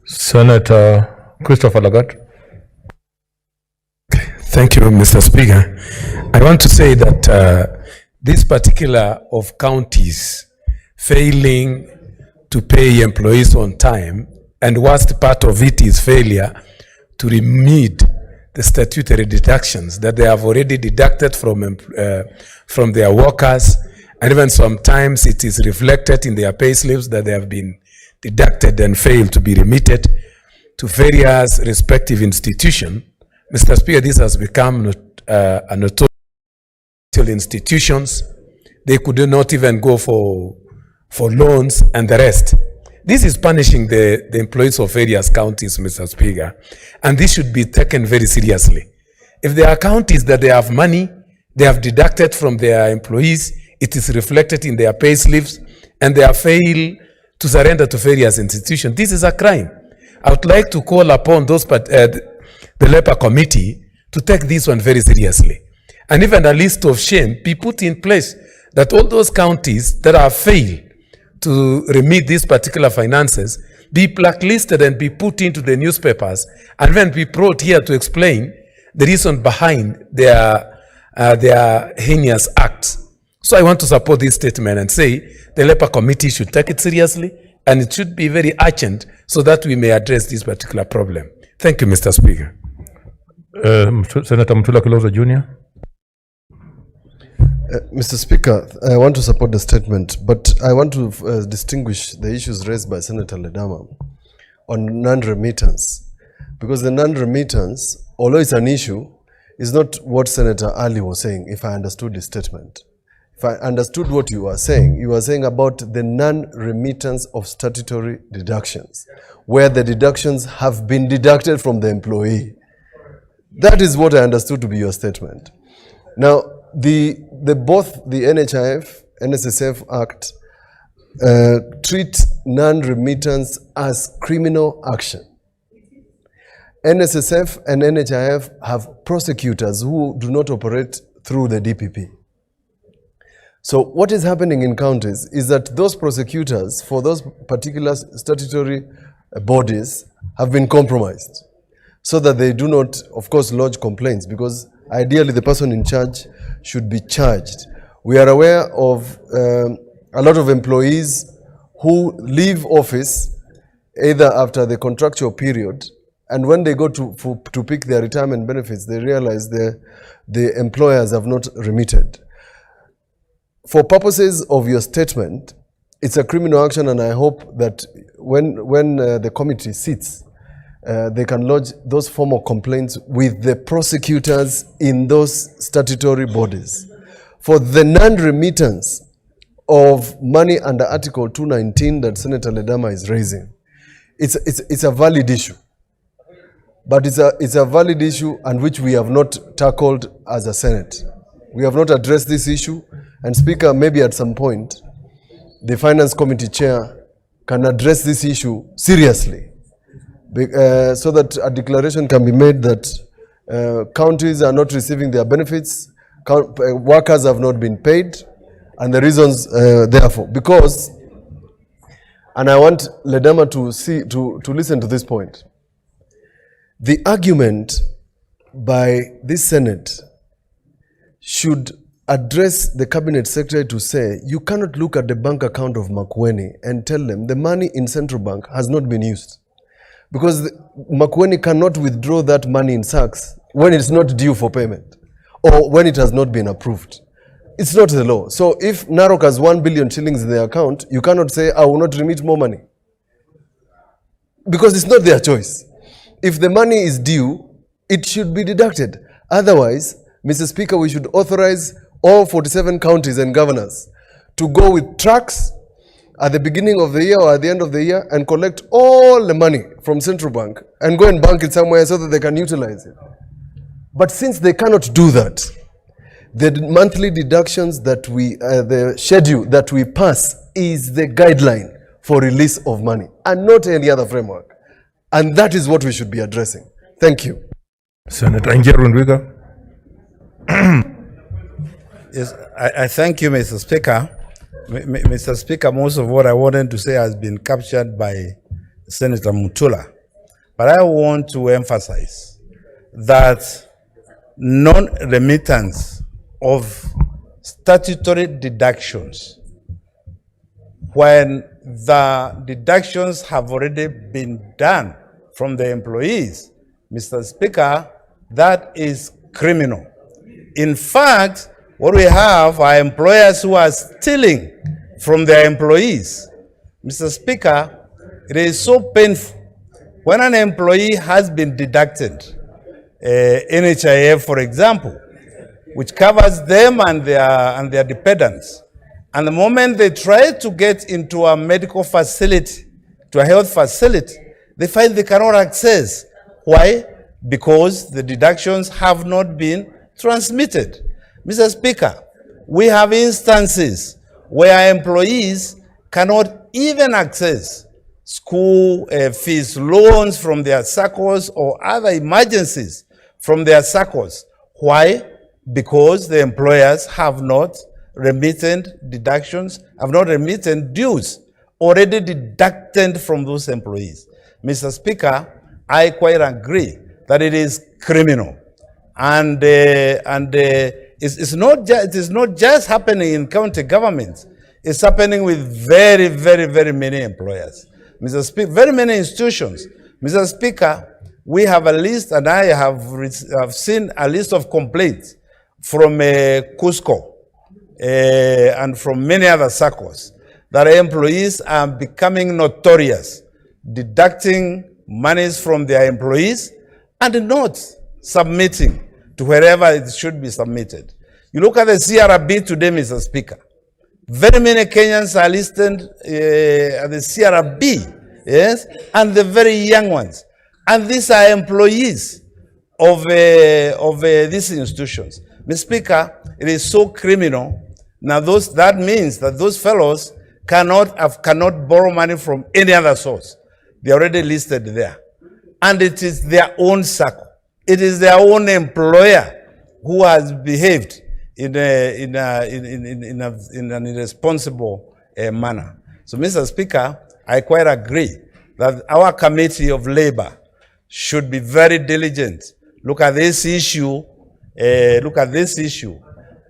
Senator Christopher Lagat. Thank you, Mr. Speaker. I want to say that this particular of counties failing to pay employees on time, and worst part of it is failure to remit the statutory deductions that they have already deducted from their workers, and even sometimes it is reflected in their pay slips that they have been deducted and failed to be remitted to various respective institutions. Mr. Speaker, this has become a notorious institutions. They could not even go for loans and the rest. This is punishing the employees of various counties, Mr. Speaker, and this should be taken very seriously. If there are counties that they have money, they have deducted from their employees, it is reflected in their pay slips, and they have failed to surrender to various institutions, this is a crime. I would like to call upon those, the Labour Committee to take this one very seriously. And even a list of shame be put in place that all those counties that have failed to remit these particular finances be blacklisted and be put into the newspapers and then be brought here to explain the reason behind their heinous acts. So I want to support this statement and say the Labour Committee should take it seriously and it should be very urgent so that we may address this particular problem. Thank you, Mr. Speaker. Senator Mutula Kilonzo Jr. Mr. Speaker, I want to support the statement, but I want to distinguish the issues raised by Senator Ledama on non-remittance, because the non-remittance, although it's an issue, is not what Senator Ali was saying, if I understood his statement. If I understood what you were saying about the non-remittance of statutory deductions, where the deductions have been deducted from the employee. That is what I understood to be your statement. Now, both the NHIF, NSSF Act treat non-remittance as criminal action. NSSF and NHIF have prosecutors who do not operate through the DPP. So what is happening in counties is that those prosecutors for those particular statutory bodies have been compromised so that they do not, of course, lodge complaints, because ideally the person in charge should be charged. We are aware of a lot of employees who leave office either after the contractual period, and when they go to pick their retirement benefits, they realize the employers have not remitted. For purposes of your statement, it's a criminal action, and I hope that when the committee sits, they can lodge those formal complaints with the prosecutors in those statutory bodies. For the non-remittance of money under Article 219 that Senator Ledama is raising, it's a valid issue. But it's a valid issue and which we have not tackled as a Senate. We have not addressed this issue, and Speaker, maybe at some point, the Finance Committee Chair can address this issue seriously, so that a declaration can be made that counties are not receiving their benefits, workers have not been paid, and the reasons therefore. Because, and I want Ledama to listen to this point, the argument by this Senate should address the Cabinet Secretary to say, you cannot look at the bank account of Makueni and tell them the money in Central Bank has not been used. Because Makueni cannot withdraw that money in sacks when it's not due for payment or when it has not been approved. It's not the law. So if Narok has 1 billion shillings in their account, you cannot say, I will not remit more money. Because it's not their choice. If the money is due, it should be deducted. Otherwise, Mr. Speaker, we should authorize all 47 counties and governors to go with trucks at the beginning of the year or at the end of the year and collect all the money from Central Bank and go and bank it somewhere so that they can utilize it. But since they cannot do that, the monthly deductions that the schedule that we pass is the guideline for release of money and not any other framework. And that is what we should be addressing. Thank you. Senator Njeru Ndwiga. Yes, I thank you, Mr. Speaker. Mr. Speaker, most of what I wanted to say has been captured by Senator Mutula. But I want to emphasize that non-remittance of statutory deductions, when the deductions have already been done from the employees, Mr. Speaker, that is criminal. In fact, what we have are employers who are stealing from their employees. Mr. Speaker, it is so painful when an employee has been deducted, NHIF, for example, which covers them and their dependents. And the moment they try to get into a medical facility, to a health facility, they find they cannot access. Why? Because the deductions have not been transmitted. Mr. Speaker, we have instances where employees cannot even access school fees, loans from their SACCOs or other emergencies from their SACCOs. Why? Because the employers have not remitted deductions, have not remitted dues already deducted from those employees. Mr. Speaker, I quite agree that it is criminal. And it is not just happening in county governments. It's happening with very, very, very many employers. Mr. Speaker, very many institutions. Mr. Speaker, we have a list, and I have seen a list of complaints from Cusco and from many other circles that employees are becoming notorious, deducting monies from their employees and not submitting to wherever it should be submitted. You look at the CRB today, Mr. Speaker. Very many Kenyans are listed at the CRB, yes, and the very young ones. And these are employees of these institutions. Mr. Speaker, it is so criminal. Now that means that those fellows cannot borrow money from any other source. They're already listed there. And it is their own circle. It is their own employer who has behaved in an irresponsible manner. So, Mr. Speaker, I quite agree that our Committee of Labor should be very diligent. Look at this issue,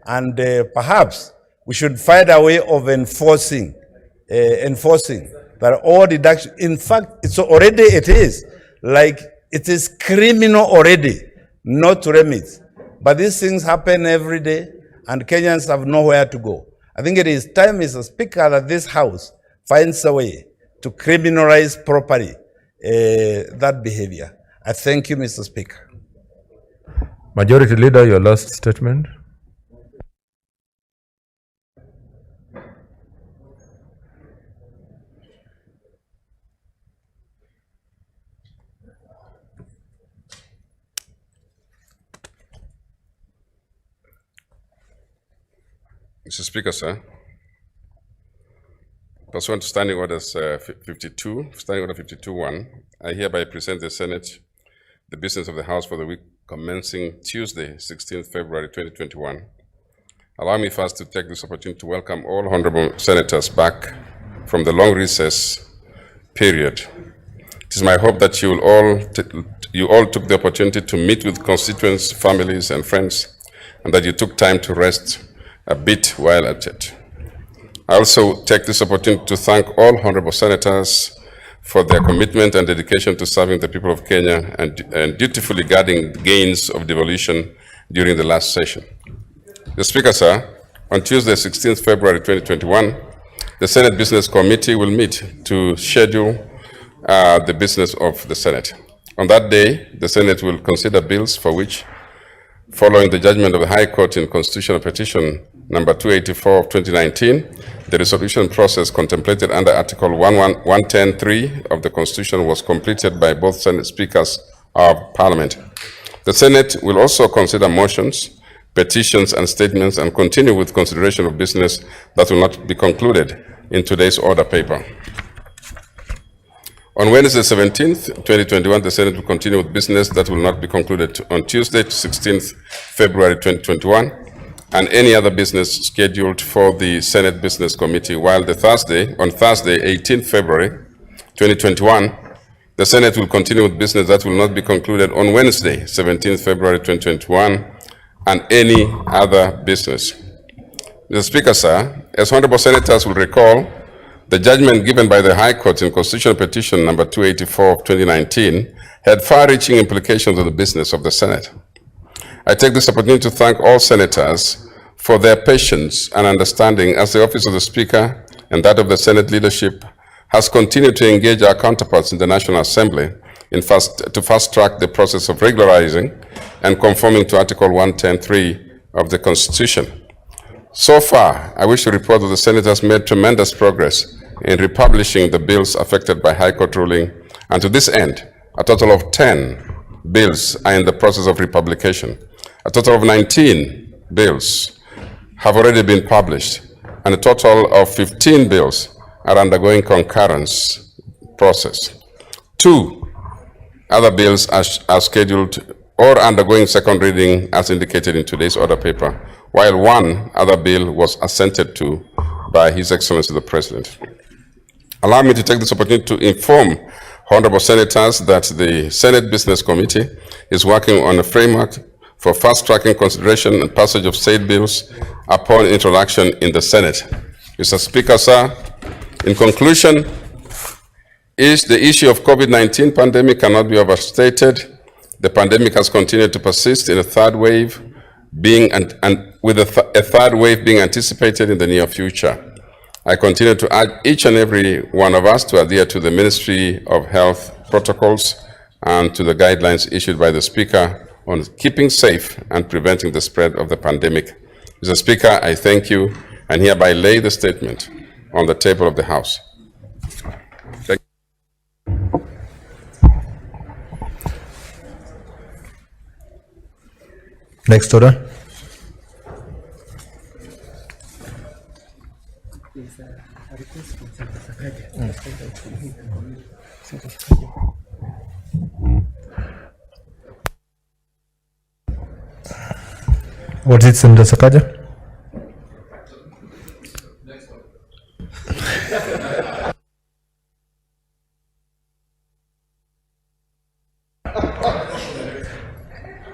and perhaps we should find a way of enforcing that all deductions. In fact, it is criminal already not to remit. But these things happen every day, and Kenyans have nowhere to go. I think it is time, Mr. Speaker, that this House finds a way to criminalize properly that behavior. I thank you, Mr. Speaker. Majority Leader, your last statement. Mr. Speaker, sir, pursuant to Standing Orders Standing Order 52.1, I hereby present the Senate the business of the House for the week commencing Tuesday, 16th February 2021. Allow me first to take this opportunity to welcome all honorable senators back from the long recess period. It is my hope that you all took the opportunity to meet with constituents, families, and friends, and that you took time to rest a bit while at it. I also take this opportunity to thank all honorable senators for their commitment and dedication to serving the people of Kenya and dutifully guarding gains of devolution during the last session. The Speaker, sir, on Tuesday, 16th February 2021, the Senate Business Committee will meet to schedule the business of the Senate. On that day, the Senate will consider bills for which, following the judgment of the High Court in Constitutional Petition number 284 of 2019, the resolution process contemplated under Article 110(3) of the Constitution was completed by both Senate Speakers of Parliament. The Senate will also consider motions, petitions, and statements and continue with consideration of business that will not be concluded in today's order paper. On Wednesday, 17th, 2021, the Senate will continue with business that will not be concluded on Tuesday, 16th February 2021, and any other business scheduled for the Senate Business Committee, while on Thursday, 18th February 2021, The Senate will continue with business that will not be concluded on Wednesday, 17th February 2021, and any other business. Mr. Speaker, sir, as honorable senators will recall, the judgment given by the High Court in Constitutional Petition number 284 of 2019 had far-reaching implications on the business of the Senate. I take this opportunity to thank all senators for their patience and understanding as the Office of the Speaker and that of the Senate leadership has continued to engage our counterparts in the National Assembly to fast-track the process of regularizing and conforming to Article 110(3) of the Constitution. So far, I wish to report that the Senate has made tremendous progress in republishing the bills affected by High Court ruling, and to this end, a total of 10 bills are in the process of republication. A total of 19 bills have already been published, and a total of 15 bills are undergoing concurrence process. 2 other bills are scheduled or undergoing second reading as indicated in today's order paper, while 1 other bill was assented to by His Excellency the President. Allow me to take this opportunity to inform honorable senators that the Senate Business Committee is working on a framework for fast-tracking consideration and passage of said bills upon introduction in the Senate. Mr. Speaker, sir, in conclusion, the issue of COVID-19 pandemic cannot be overstated. The pandemic has continued to persist in a third wave, with a third wave being anticipated in the near future. I continue to urge each and every one of us to adhere to the Ministry of Health protocols and to the guidelines issued by the Speaker on keeping safe and preventing the spread of the pandemic. Mr. Speaker, I thank you and hereby lay the statement on the table of the House. Thank you. Next order. What is it, Senator Sakaja?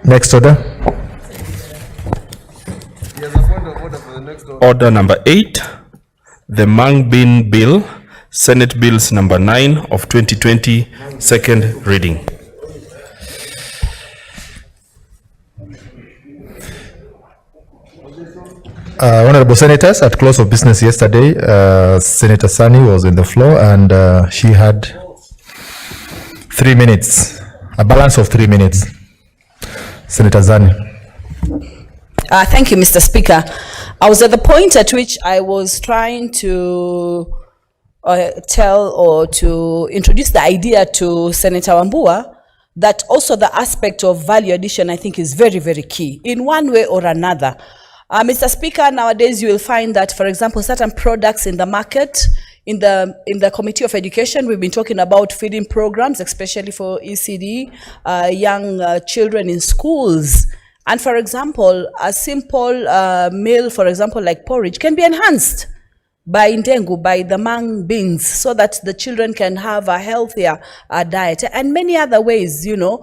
Next order. Order number 8, the Mang Bin Bill, Senate Bills number 9 of 2020, second reading. Honorable Senators, at close of business yesterday, Senator Sani was on the floor and she had 3 minutes, a balance of 3 minutes. Senator Zani. Thank you, Mr. Speaker. I was at the point at which I was trying to tell or to introduce the idea to Senator Wambua that also the aspect of value addition, I think, is very, very key in one way or another. Mr. Speaker, nowadays you will find that, for example, certain products in the market, in the Committee of Education, we've been talking about feeding programs, especially for ECD, young children in schools. And for example, a simple meal, for example, like porridge, can be enhanced by ndengu, by the mang beans, so that the children can have a healthier diet, and many other ways. You know,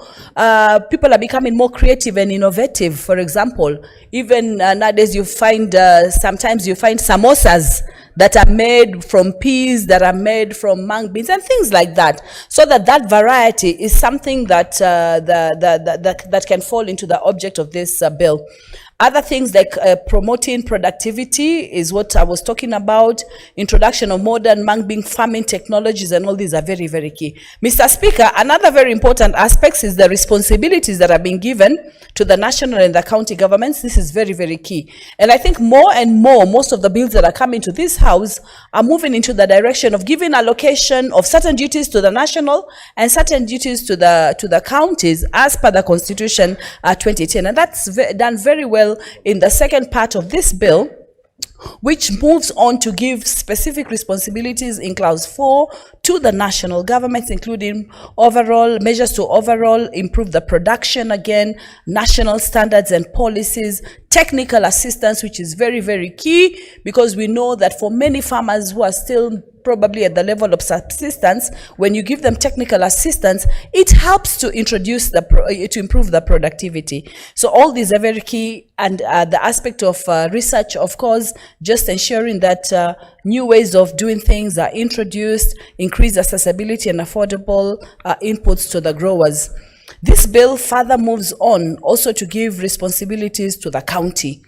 people are becoming more creative and innovative. For example, even nowadays you find, sometimes you find samosas that are made from peas, that are made from mang beans, and things like that. So that variety is something that that can fall into the object of this bill. Other things like promoting productivity is what I was talking about. Introduction of modern mang bean farming technologies, and all these are very, very key. Mr. Speaker, another very important aspect is the responsibilities that are being given to the national and the county governments. This is very, very key. And I think more and more, most of the bills that are coming to this House are moving into the direction of giving allocation of certain duties to the national and certain duties to the counties as per the Constitution 2010. And that's done very well in the second part of this bill, which moves on to give specific responsibilities in clause 4 to the national governments, including overall measures to overall improve the production, again, national standards and policies, technical assistance, which is very, very key, because we know that for many farmers who are still probably at the level of subsistence, when you give them technical assistance, it helps to introduce to improve the productivity. So all these are very key, and the aspect of research, of course, just ensuring that new ways of doing things are introduced, increase accessibility and affordable inputs to the growers. This bill further moves on also to give responsibilities to the county.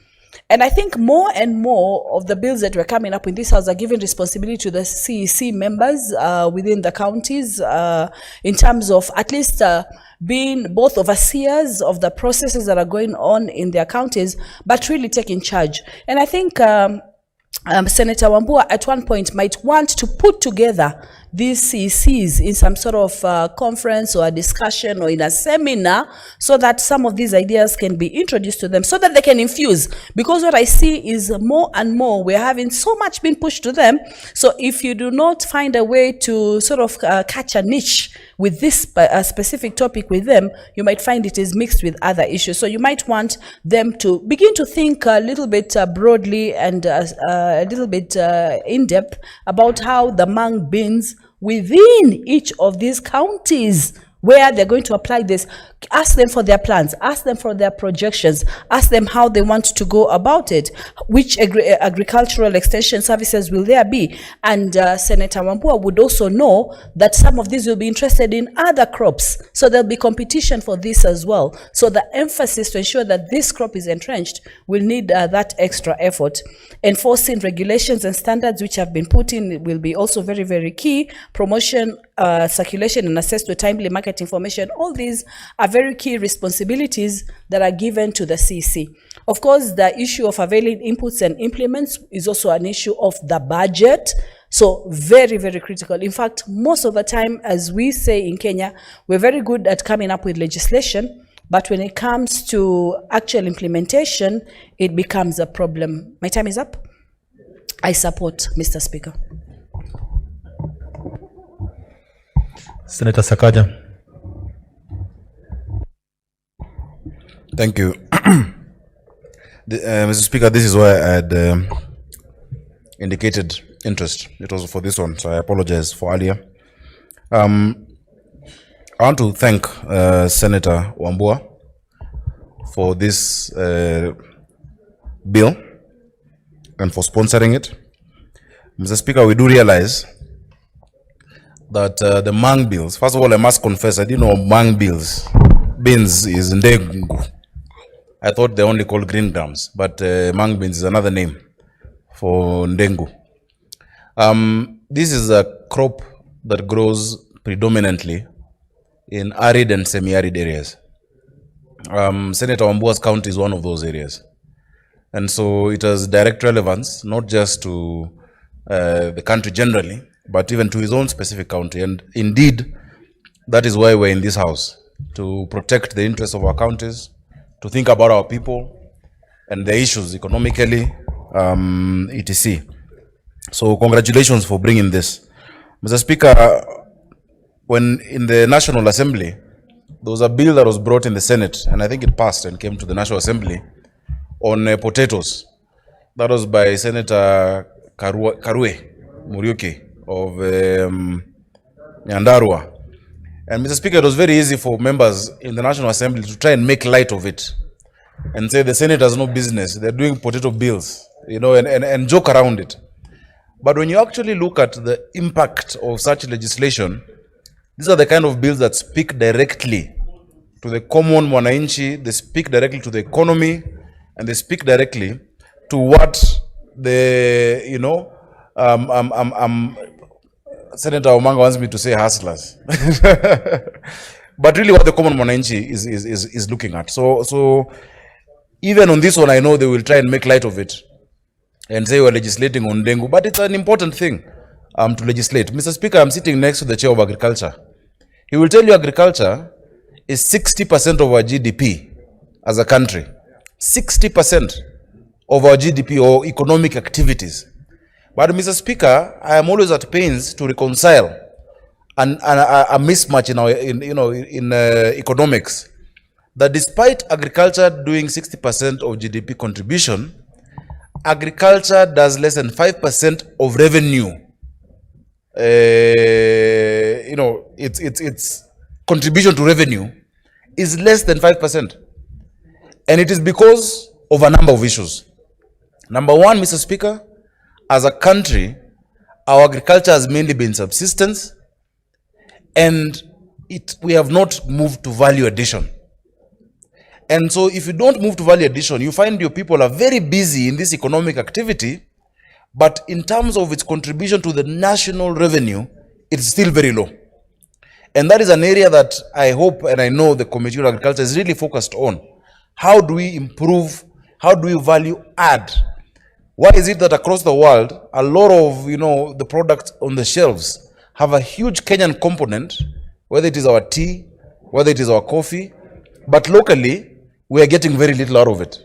And I think more and more of the bills that we're coming up in this house are giving responsibility to the CEC members within the counties in terms of at least being both overseers of the processes that are going on in their counties, but really taking charge. And I think Senator Wambua at one point might want to put together these CECs in some sort of conference or a discussion or in a seminar, so that some of these ideas can be introduced to them, so that they can infuse. Because what I see is more and more we're having so much being pushed to them. So if you do not find a way to sort of catch a niche with this specific topic with them, you might find it is mixed with other issues. So you might want them to begin to think a little bit broadly and a little bit in depth about how the mung beans within each of these counties where they're going to apply this. Ask them for their plans, ask them for their projections, ask them how they want to go about it, which agricultural extension services will there be. And Senator Wambua would also know that some of these will be interested in other crops, so there'll be competition for this as well. So the emphasis to ensure that this crop is entrenched will need that extra effort. Enforcing regulations and standards which have been put in will be also very, very key. Promotion, circulation and access to timely market information, all these are very key responsibilities that are given to the CC. Of course, the issue of availing inputs and implements is also an issue of the budget. So very, very critical. In fact, most of the time, as we say in Kenya, we're very good at coming up with legislation, but when it comes to actual implementation, it becomes a problem. My time is up. I support, Mr. Speaker. Senator Sakaja. Thank you. Mr. Speaker, this is why I had indicated interest. It was for this one, so I apologize for earlier. I want to thank Senator Wambua for this bill and for sponsoring it. Mr. Speaker, we do realize that the mung bills, first of all, I must confess, I didn't know mung beans is ndengu. I thought they only called green grams, but mung beans is another name for ndengu. This is a crop that grows predominantly in arid and semi-arid areas. Senator Wambua's county is one of those areas. And so it has direct relevance, not just to the country generally, but even to his own specific county. And indeed, that is why we're in this house, to protect the interests of our counties, to think about our people and the issues economically, etc. So congratulations for bringing this. Mr. Speaker, when in the National Assembly, there was a bill that was brought in the Senate, and I think it passed and came to the National Assembly, on potatoes. That was by Senator Karue Muriuki of Nyandarua. And Mr. Speaker, it was very easy for members in the National Assembly to try and make light of it and say the Senate has no business, they're doing potato bills, you know, and joke around it. But when you actually look at the impact of such legislation, these are the kind of bills that speak directly to the common mwananchi, they speak directly to the economy, and they speak directly to what the, you know, Senator Omanga wants me to say hustlers. But really what the common mwananchi is looking at. So even on this one, I know they will try and make light of it and say we're legislating on dengue, but it's an important thing to legislate. Mr. Speaker, I'm sitting next to the chair of agriculture. He will tell you agriculture is 60% of our GDP as a country. 60% of our GDP or economic activities. But Mr. Speaker, I am always at pains to reconcile a mismatch in our, in economics that despite agriculture doing 60% of GDP contribution, agriculture does less than 5% of revenue. Its contribution to revenue is less than 5%. And it is because of a number of issues. Number one, Mr. Speaker, as a country, our agriculture has mainly been subsistence, and we have not moved to value addition. And so if you don't move to value addition, you find your people are very busy in this economic activity, but in terms of its contribution to the national revenue, it's still very low. And that is an area that I hope and I know the Committee on Agriculture is really focused on. How do we improve? How do we value add? Why is it that across the world, a lot of the products on the shelves have a huge Kenyan component, whether it is our tea, whether it is our coffee, but locally, we are getting very little out of it.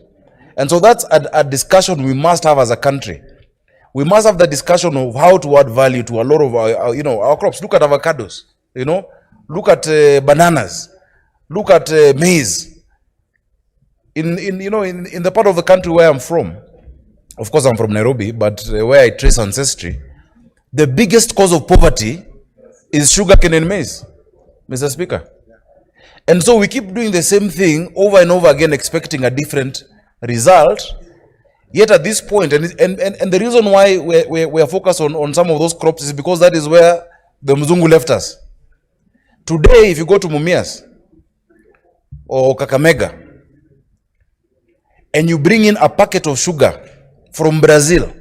And so that's a discussion we must have as a country. We must have the discussion of how to add value to a lot of our crops. Look at avocados, look at bananas, look at maize. In the part of the country where I'm from, of course I'm from Nairobi, but where I trace ancestry, the biggest cause of poverty is sugarcane and maize, Mr. Speaker. And so we keep doing the same thing over and over again, expecting a different result. Yet at this point, and the reason why we are focused on some of those crops is because that is where the Mzungu left us. Today, if you go to Mumias or Kakamega, and you bring in a packet of sugar from Brazil,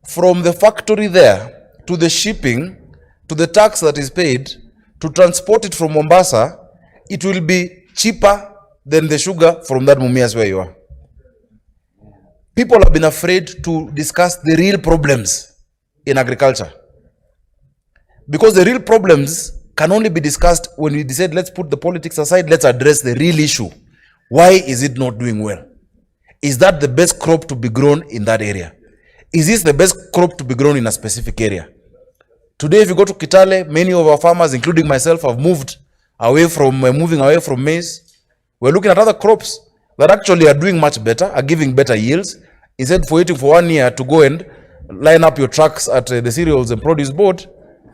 from the factory there, to the shipping, to the tax that is paid, to transport it from Mombasa, it will be cheaper than the sugar from that Mumias where you are. People have been afraid to discuss the real problems in agriculture. Because the real problems can only be discussed when we decide, let's put the politics aside, let's address the real issue. Why is it not doing well? Is that the best crop to be grown in that area? Is this the best crop to be grown in a specific area? Today, if you go to Kitale, many of our farmers, including myself, have moving away from maize. We're looking at other crops that actually are doing much better, are giving better yields, instead for waiting for 1 year to go and line up your trucks at the cereals and produce board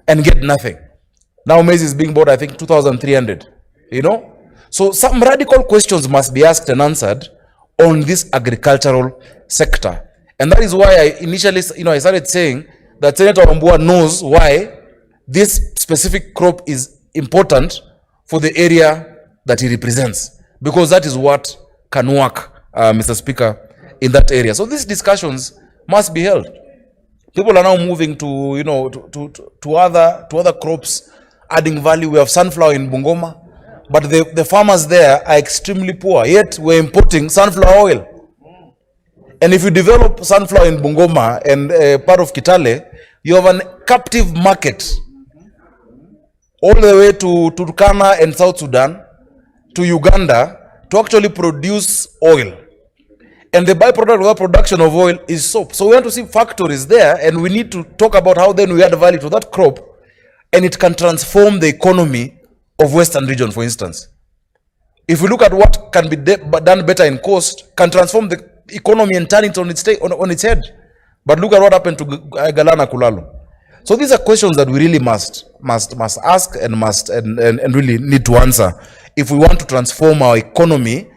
and get nothing. Now maize is being bought, I think, 2,300, So some radical questions must be asked and answered on this agricultural sector. And that is why I initially, I started saying that Senator Wambua knows why this specific crop is important for the area that he represents. Because that is what can work, Mr. Speaker, in that area. So these discussions must be held. People are now moving to other crops, adding value. We have sunflower in Bungoma, but the farmers there are extremely poor, yet we're importing sunflower oil. And if you develop sunflower in Bungoma and part of Kitale, you have a captive market all the way to Turkana and South Sudan, to Uganda, to actually produce oil. And the byproduct of that production of oil is soap. So we want to see factories there, and we need to talk about how then we add value to that crop, and it can transform the economy of Western region, for instance. If we look at what can be done better in coast, can transform the economy and turn it on its head. But look at what happened to Galana Kulalo. So these are questions that we really must ask and really need to answer if we want to transform our economy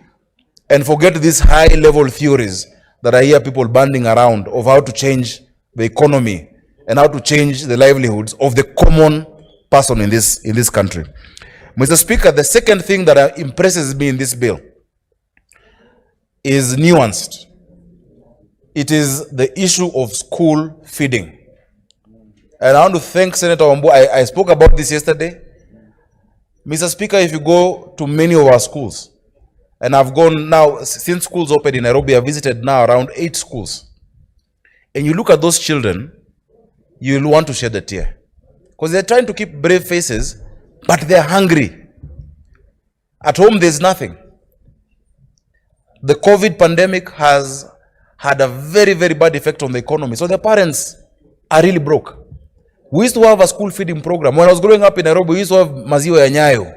and forget these high-level theories that I hear people banding around of how to change the economy and how to change the livelihoods of the common person in this country. Mr. Speaker, the second thing that impresses me in this bill is nuanced. It is the issue of school feeding. And I want to thank Senator Wambua. I spoke about this yesterday. Mr. Speaker, if you go to many of our schools, and I've gone now, since schools opened in Nairobi, I've visited now around 8 schools. And you look at those children, you'll want to shed a tear. Because they're trying to keep brave faces, but they're hungry. At home, there's nothing. The COVID pandemic has had a very, very bad effect on the economy. So the parents are really broke. We used to have a school feeding program. When I was growing up in Nairobi, we used to have maziwa ya nyayo.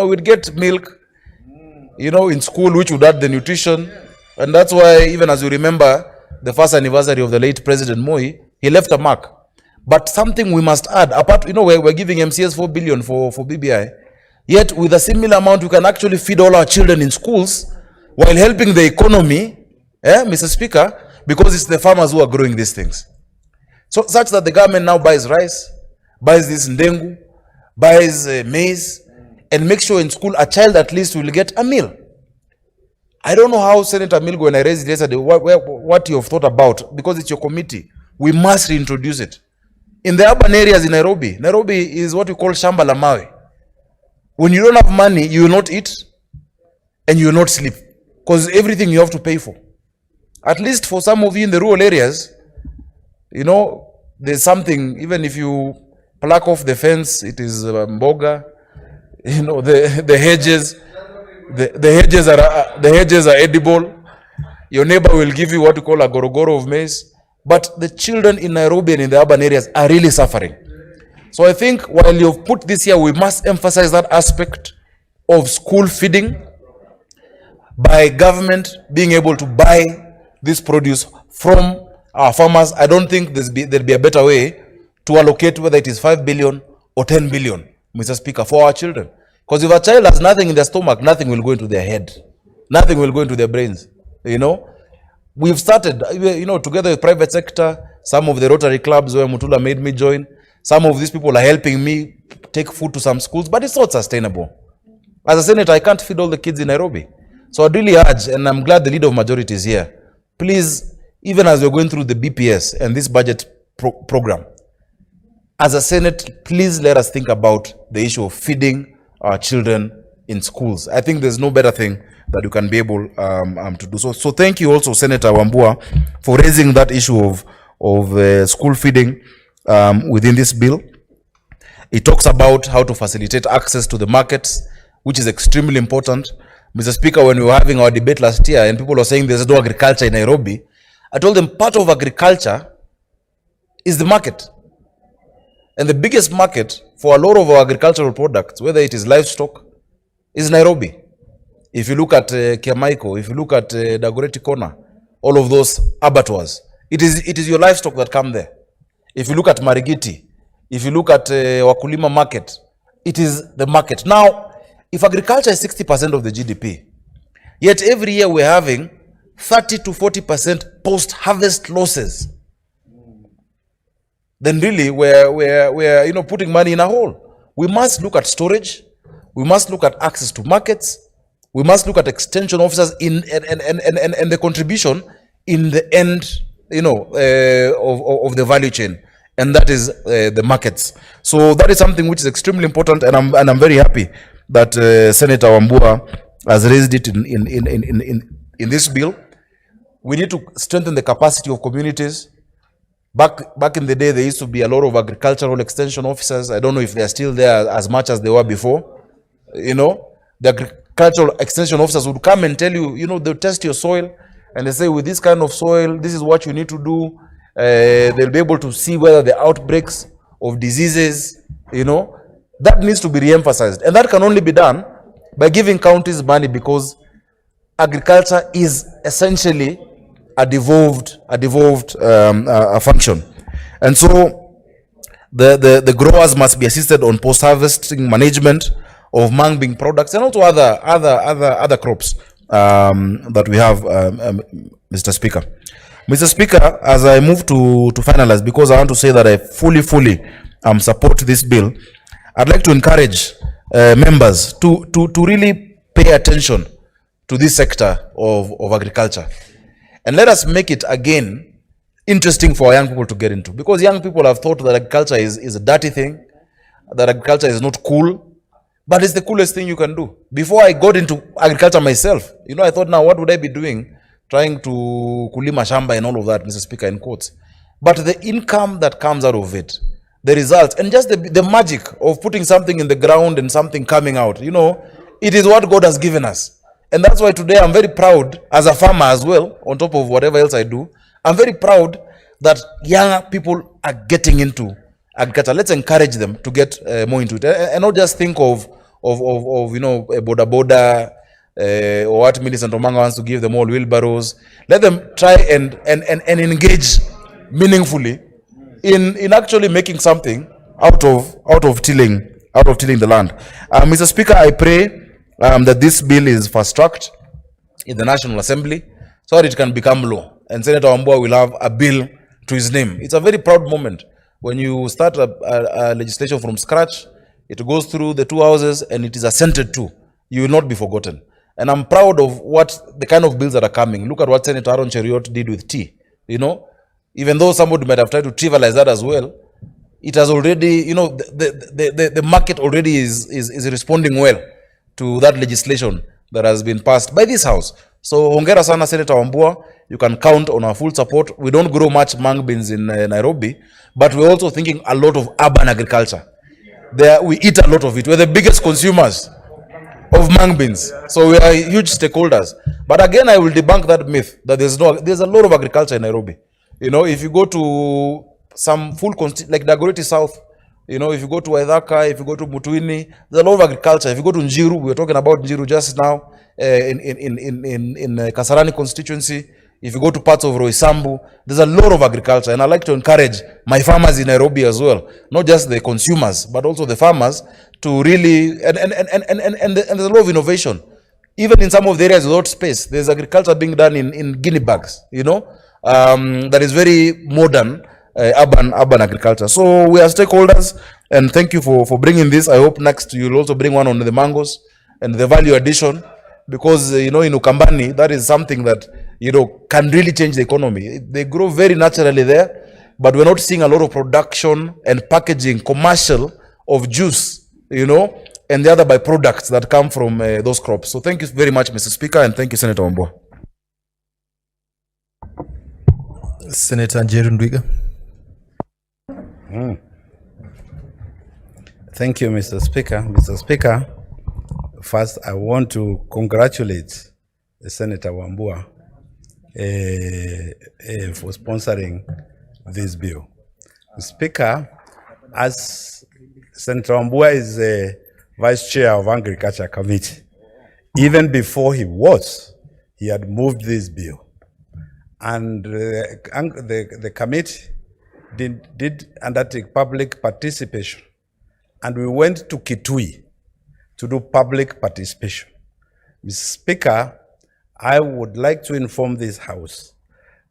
We'd get milk, in school, which would add the nutrition. And that's why, even as you remember, the first anniversary of the late President Moi, he left a mark. But something we must add, apart, we're giving MCS 4 billion for BBI, yet with a similar amount, we can actually feed all our children in schools while helping the economy, Mr. Speaker, because it's the farmers who are growing these things. So such that the government now buys rice, buys this ndengu, buys maize, and make sure in school a child at least will get a meal. I don't know how Senator Milgo, when I raised it yesterday, what you have thought about, because it's your committee. We must reintroduce it. In the urban areas in Nairobi, Nairobi is what we call shamba la mawe. When you don't have money, you will not eat and you will not sleep, because everything you have to pay for. At least for some of you in the rural areas, there's something, even if you pluck off the fence, it is mboga, the hedges, the hedges are edible. Your neighbor will give you what we call a gorogoro of maize. But the children in Nairobi and in the urban areas are really suffering. So I think while you've put this here, we must emphasize that aspect of school feeding by government being able to buy this produce from our farmers. I don't think there'll be a better way to allocate, whether it is 5 billion or 10 billion, Mr. Speaker, for our children. Because if a child has nothing in their stomach, nothing will go into their head. Nothing will go into their brains. We've started, together with private sector, some of the Rotary clubs where Mutula made me join. Some of these people are helping me take food to some schools, but it's not sustainable. As a senator, I can't feed all the kids in Nairobi. So I'd really urge, and I'm glad the leader of majority is here, please, even as we're going through the BPS and this budget program, as a Senate, please let us think about the issue of feeding our children in schools. I think there's no better thing that you can be able to do. So thank you also, Senator Wambua, for raising that issue of school feeding within this bill. It talks about how to facilitate access to the markets, which is extremely important. Mr. Speaker, when we were having our debate last year and people were saying there's no agriculture in Nairobi, I told them part of agriculture is the market. And the biggest market for a lot of our agricultural products, whether it is livestock, is Nairobi. If you look at Kiamaiko, if you look at Dagoretti Corner, all of those abattoirs, it is your livestock that come there. If you look at Marigiti, if you look at Wakulima Market, it is the market. Now, if agriculture is 60% of the GDP, yet every year we're having 30 to 40% post-harvest losses, then really we're putting money in a hole. We must look at storage. We must look at access to markets. We must look at extension officers and the contribution in the end, of the value chain, and that is the markets. So that is something which is extremely important, and I'm very happy that Senator Wambua has raised it in this bill. We need to strengthen the capacity of communities. Back in the day, there used to be a lot of agricultural extension officers. I don't know if they are still there as much as they were before. The agricultural extension officers would come and tell you, they'll test your soil and they say, with this kind of soil, this is what you need to do. They'll be able to see whether the outbreaks of diseases, that needs to be re-emphasized. And that can only be done by giving counties money, because agriculture is essentially a devolved function. And so the growers must be assisted on post-harvesting management of mung bean products and also other crops that we have, Mr. Speaker. Mr. Speaker, as I move to finalize, because I want to say that I fully support this bill, I'd like to encourage members to really pay attention to this sector of agriculture. And let us make it again interesting for our young people to get into, because young people have thought that agriculture is a dirty thing, that agriculture is not cool, but it's the coolest thing you can do. Before I got into agriculture myself, I thought, now what would I be doing trying to kulima shamba and all of that, Mr. Speaker, in quotes. But the income that comes out of it, the results, and just the magic of putting something in the ground and something coming out, it is what God has given us. And that's why today I'm very proud as a farmer as well, on top of whatever else I do. I'm very proud that young people are getting into agriculture. Let's encourage them to get more into it, and not just think of boda boda, or what Millicent Omanga wants to give them all wheelbarrows. Let them try and engage meaningfully in actually making something out of tilling the land. Mr. Speaker, I pray that this bill is fast-tracked in the National Assembly so that it can become law, and Senator Wambua will have a bill to his name. It's a very proud moment when you start a legislation from scratch. It goes through the two houses and it is assented to. You will not be forgotten. And I'm proud of the kind of bills that are coming. Look at what Senator Aaron Cheriot did with tea. Even though somebody might have tried to trivialize that as well, it has already, the market already is responding well to that legislation that has been passed by this house. So, hongera sana Senator Wambua. You can count on our full support. We don't grow much mung beans in Nairobi, but we're also thinking a lot of urban agriculture. We eat a lot of it. We're the biggest consumers of mung beans. So we are huge stakeholders. But again, I will debunk that myth that there's a lot of agriculture in Nairobi. If you go to some full like Dagoretti South, if you go to Waithaka, if you go to Mutuini, there's a lot of agriculture. If you go to Njiru, we were talking about Njiru just now, in Kasarani constituency. If you go to parts of Roysambu, there's a lot of agriculture. And I like to encourage my farmers in Nairobi as well, not just the consumers, but also the farmers to really, and there's a lot of innovation. Even in some of the areas without space, there's agriculture being done in guinea bags, that is very modern urban agriculture. So we are stakeholders, and thank you for bringing this. I hope next you'll also bring one on the mangoes and the value addition, because in Ukambani, that is something that can really change the economy. They grow very naturally there, but we're not seeing a lot of production and packaging commercial of juice, and the other byproducts that come from those crops. So thank you very much, Mr. Speaker, and thank you, Senator Wambua. Senator Jerry Ndwiga. Thank you, Mr. Speaker. Mr. Speaker, first I want to congratulate Senator Wambua for sponsoring this bill. Speaker, as Senator Wambua is the Vice Chair of Agriculture Committee, even before he had moved this bill. And the committee did undertake public participation. And we went to Kitui to do public participation. Mr. Speaker, I would like to inform this House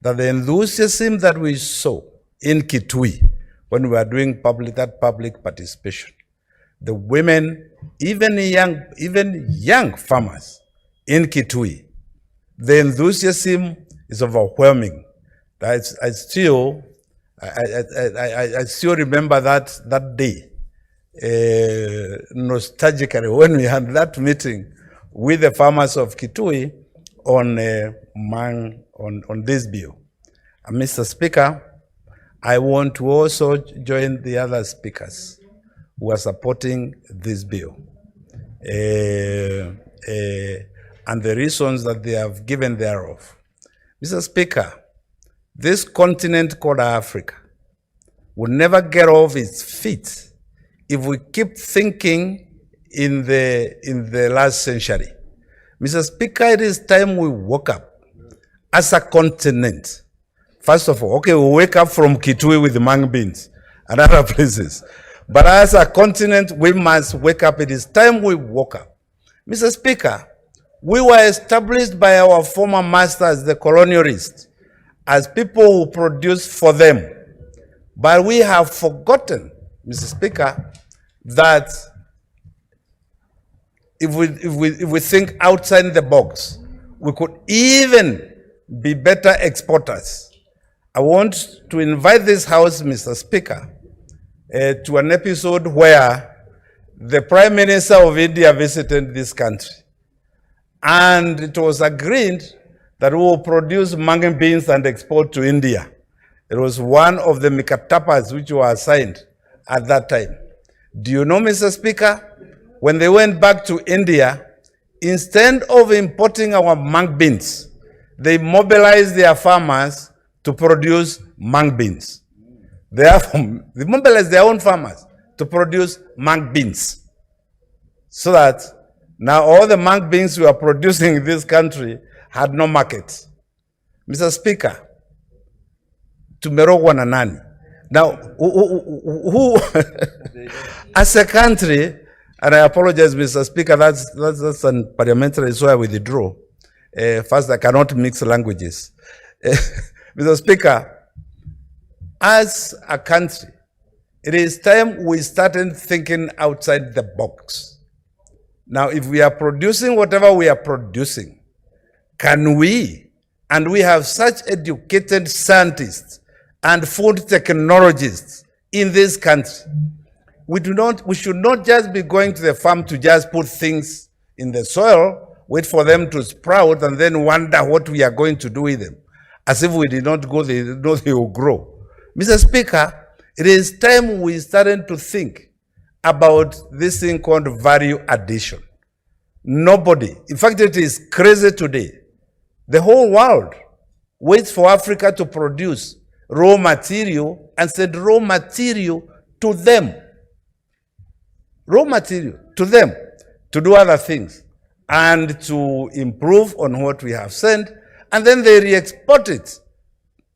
that the enthusiasm that we saw in Kitui when we were doing public participation, the women, even young farmers in Kitui, the enthusiasm is overwhelming. I still remember that day nostalgically when we had that meeting with the farmers of Kitui on this bill. Mr. Speaker, I want to also join the other speakers who are supporting this bill and the reasons that they have given thereof. Mr. Speaker, this continent called Africa will never get off its feet if we keep thinking in the last century. Mr. Speaker, it is time we woke up as a continent. First of all, okay, we wake up from Kitui with the mung beans and other places. But as a continent, we must wake up. It is time we woke up. Mr. Speaker, we were established by our former masters, the colonialists, as people who produce for them. But we have forgotten, Mr. Speaker, that if we think outside the box, we could even be better exporters. I want to invite this House, Mr. Speaker, to an episode where the Prime Minister of India visited this country. And it was agreed that we will produce mung beans and export to India. It was one of the mikatapas which were assigned at that time. Do you know, Mr. Speaker, when they went back to India, instead of importing our mung beans, they mobilized their farmers to produce mung beans. They mobilized their own farmers to produce mung beans so that Now all the mung beans we are producing in this country had no market. Mr. Speaker, tumerogwa na nani? Now, who as a country, and I apologize, Mr. Speaker, that's a parliamentary, so I withdraw. First, I cannot mix languages. Mr. Speaker, as a country, it is time we started thinking outside the box. Now, if we are producing whatever we are producing, can we, and we have such educated scientists and food technologists in this country, we should not just be going to the farm to just put things in the soil, wait for them to sprout, and then wonder what we are going to do with them. As if we did not go, they know they will grow. Mr. Speaker, it is time we started to think about this thing called value addition. Nobody, in fact, it is crazy today. The whole world waits for Africa to produce raw material and said raw material to them. Raw material to them to do other things and to improve on what we have sent, and then they re-export it.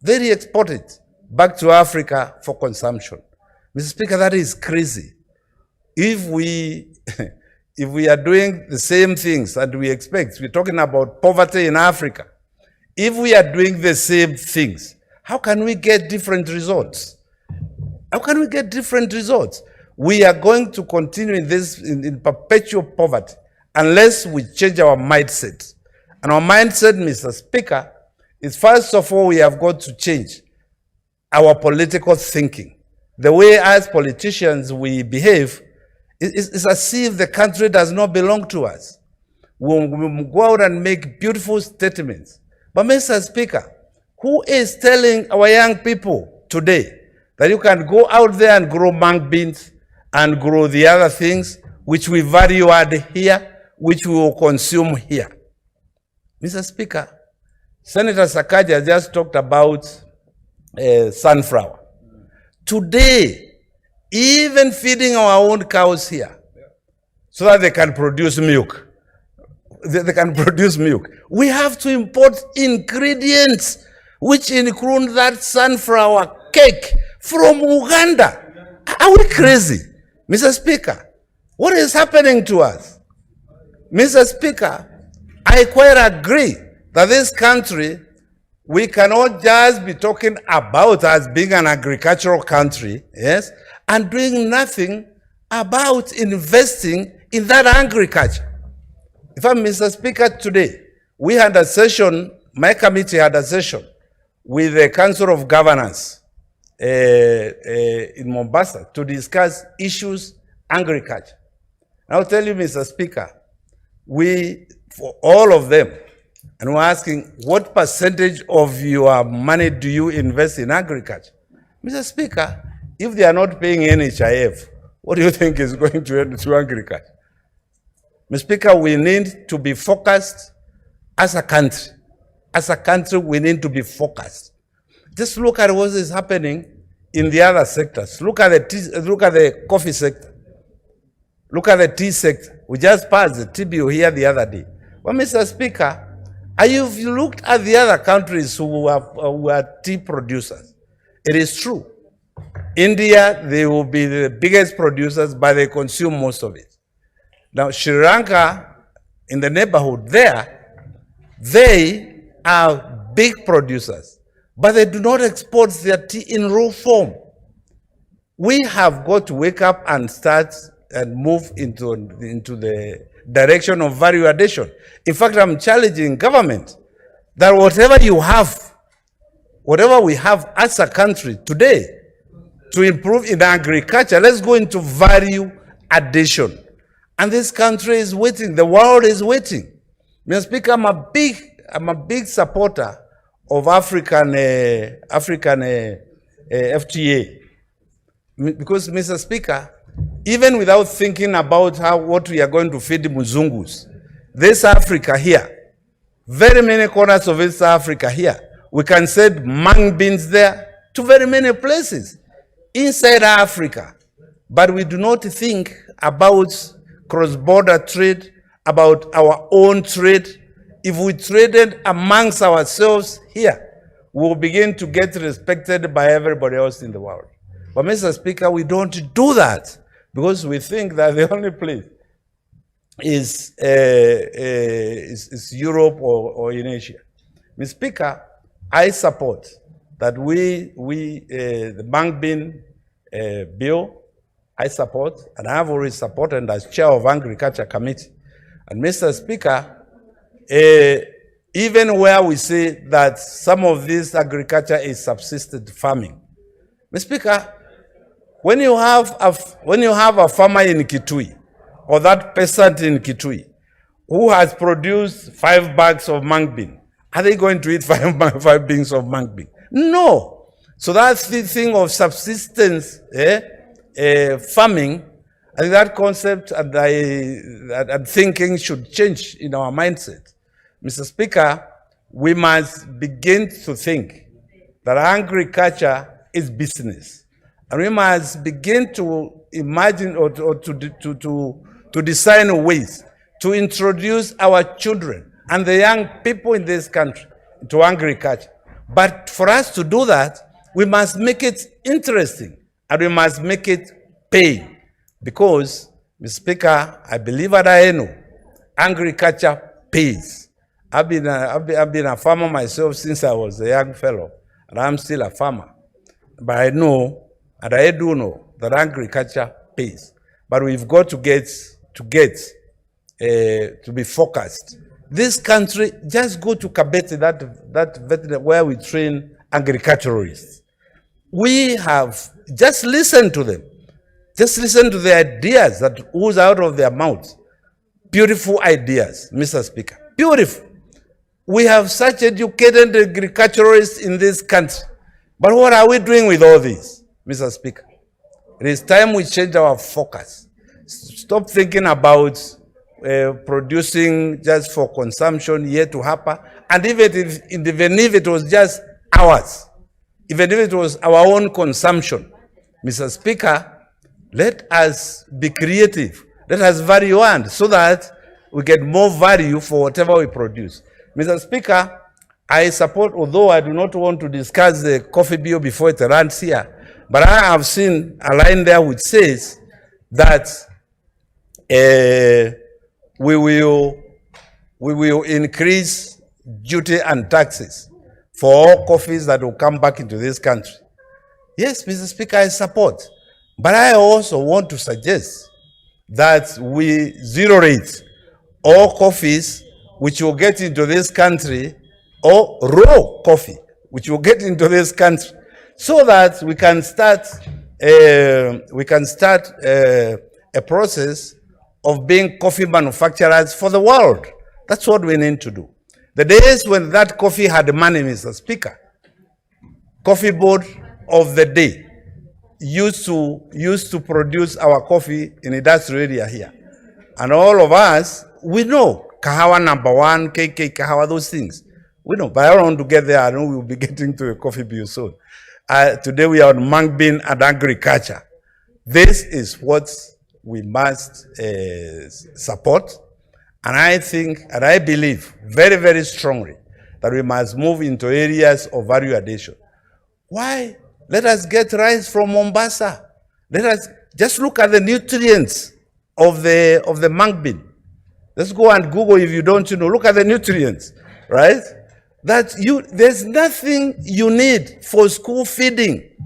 They re-export it back to Africa for consumption. Mr. Speaker, that is crazy. If we are doing the same things that we expect, we're talking about poverty in Africa. If we are doing the same things, how can we get different results? How can we get different results? We are going to continue in this in perpetual poverty unless we change our mindset. And our mindset, Mr. Speaker, is first of all, we have got to change our political thinking. The way as politicians we behave is as if the country does not belong to us. We go out and make beautiful statements. But Mr. Speaker, who is telling our young people today that you can go out there and grow mung beans and grow the other things which we value add here, which we will consume here? Mr. Speaker, Senator Sakaja just talked about sunflower. Today, even feeding our own cows here so that they can produce milk. They can produce milk. We have to import ingredients which include that sunflower cake from Uganda. Are we crazy? Mr. Speaker, what is happening to us? Mr. Speaker, I quite agree that this country, we cannot just be talking about us being an agricultural country, yes, and doing nothing about investing in that agriculture. In fact, Mr. Speaker, today, we had a session, my committee had a session with the Council of Governors in Mombasa to discuss issues agriculture. I'll tell you, Mr. Speaker, we, for all of them, and we're asking, what percentage of your money do you invest in agriculture? Mr. Speaker, if they are not paying NHIF, what do you think is going to end to agriculture? Mr. Speaker, we need to be focused as a country. As a country, we need to be focused. Just look at what is happening in the other sectors. Look at the coffee sector. Look at the tea sector. We just passed the tea bill here the other day. Well, Mr. Speaker, if you looked at the other countries who are tea producers, it is true. India, they will be the biggest producers, but they consume most of it. Now, Sri Lanka, in the neighborhood there, they are big producers, but they do not export their tea in raw form. We have got to wake up and start and move into the direction of value addition. In fact, I'm challenging government that whatever you have, whatever we have as a country today to improve in agriculture, let's go into value addition. And this country is waiting, the world is waiting. Mr. Speaker, I'm a big supporter of African FTA. Because, Mr. Speaker, even without thinking about what we are going to feed Muzungus, this Africa here, very many corners of East Africa here, we can send mung beans there to very many places inside Africa. But we do not think about cross-border trade about our own trade. If we traded amongst ourselves here, we will begin to get respected by everybody else in the world. But Mr. Speaker, we don't do that because we think that the only place is Europe or in Asia. Mr. Speaker, I support that the bank bin bill, I support, and I have already supported as chair of Agriculture Committee. And Mr. Speaker, even where we say that some of this agriculture is subsistence farming, Mr. Speaker, when you have a farmer in Kitui, or that peasant in Kitui, who has produced 5 bags of mung bean, are they going to eat 5 bags of mung bean? No. So that's the thing of subsistence farming. I think that concept and thinking should change in our mindset. Mr. Speaker, we must begin to think that agriculture is business. And we must begin to imagine or to design ways to introduce our children and the young people in this country to agriculture. But for us to do that, we must make it interesting and we must make it pay. Because, Mr. Speaker, I believe and I know, agriculture pays. I've been a farmer myself since I was a young fellow, and I'm still a farmer. But I know, and I do know, that agriculture pays. But we've got to be focused. This country, just go to Kabete, that veterinary where we train agriculturalists. We have, just listen to them. Just listen to the ideas that ooze out of their mouths. Beautiful ideas, Mr. Speaker. Beautiful. We have such educated agriculturalists in this country. But what are we doing with all this, Mr. Speaker? It is time we change our focus. Stop thinking about producing just for consumption here to happen. And even if it was just ours, even if it was our own consumption, Mr. Speaker, let us be creative. Let us value and so that we get more value for whatever we produce. Mr. Speaker, I support, although I do not want to discuss the coffee bill before it runs here, but I have seen a line there which says that we will increase duty and taxes for all coffees that will come back into this country. Yes, Mr. Speaker, I support. But I also want to suggest that we zero rate all coffees which will get into this country, or raw coffee which will get into this country, so that we can start a process of being coffee manufacturers for the world. That's what we need to do. The days when that coffee had money, Mr. Speaker, Coffee Board of the day used to produce our coffee in industrial area here. And all of us, we know Kahawa #1, KK Kahawa, those things. We know, but I don't want to get there. I know we'll be getting to a coffee bill soon. Today we are on mung bean and agriculture. This is what we must support. And I think, and I believe very, very strongly that we must move into areas of value addition. Why? Let us get rice from Mombasa. Let us just look at the nutrients of the mung bean. Let's go and Google if you don't know. Look at the nutrients, right? There's nothing you need for school feeding.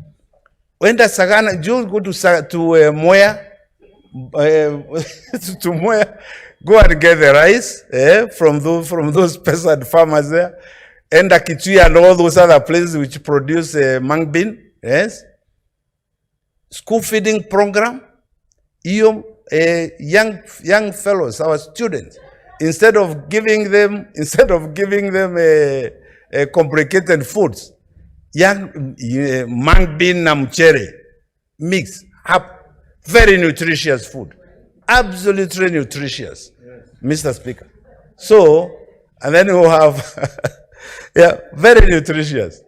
When the Sagana, Jews go to Moya, to Moya, go and get the rice from those peasant farmers there, and the Kitui and all those other places which produce mung bean. Yes, school feeding program. Young fellows, our students, instead of giving them complicated foods, young mung bean and mchere mix up, very nutritious food, absolutely nutritious, Mr. Speaker. So, and then we'll have very nutritious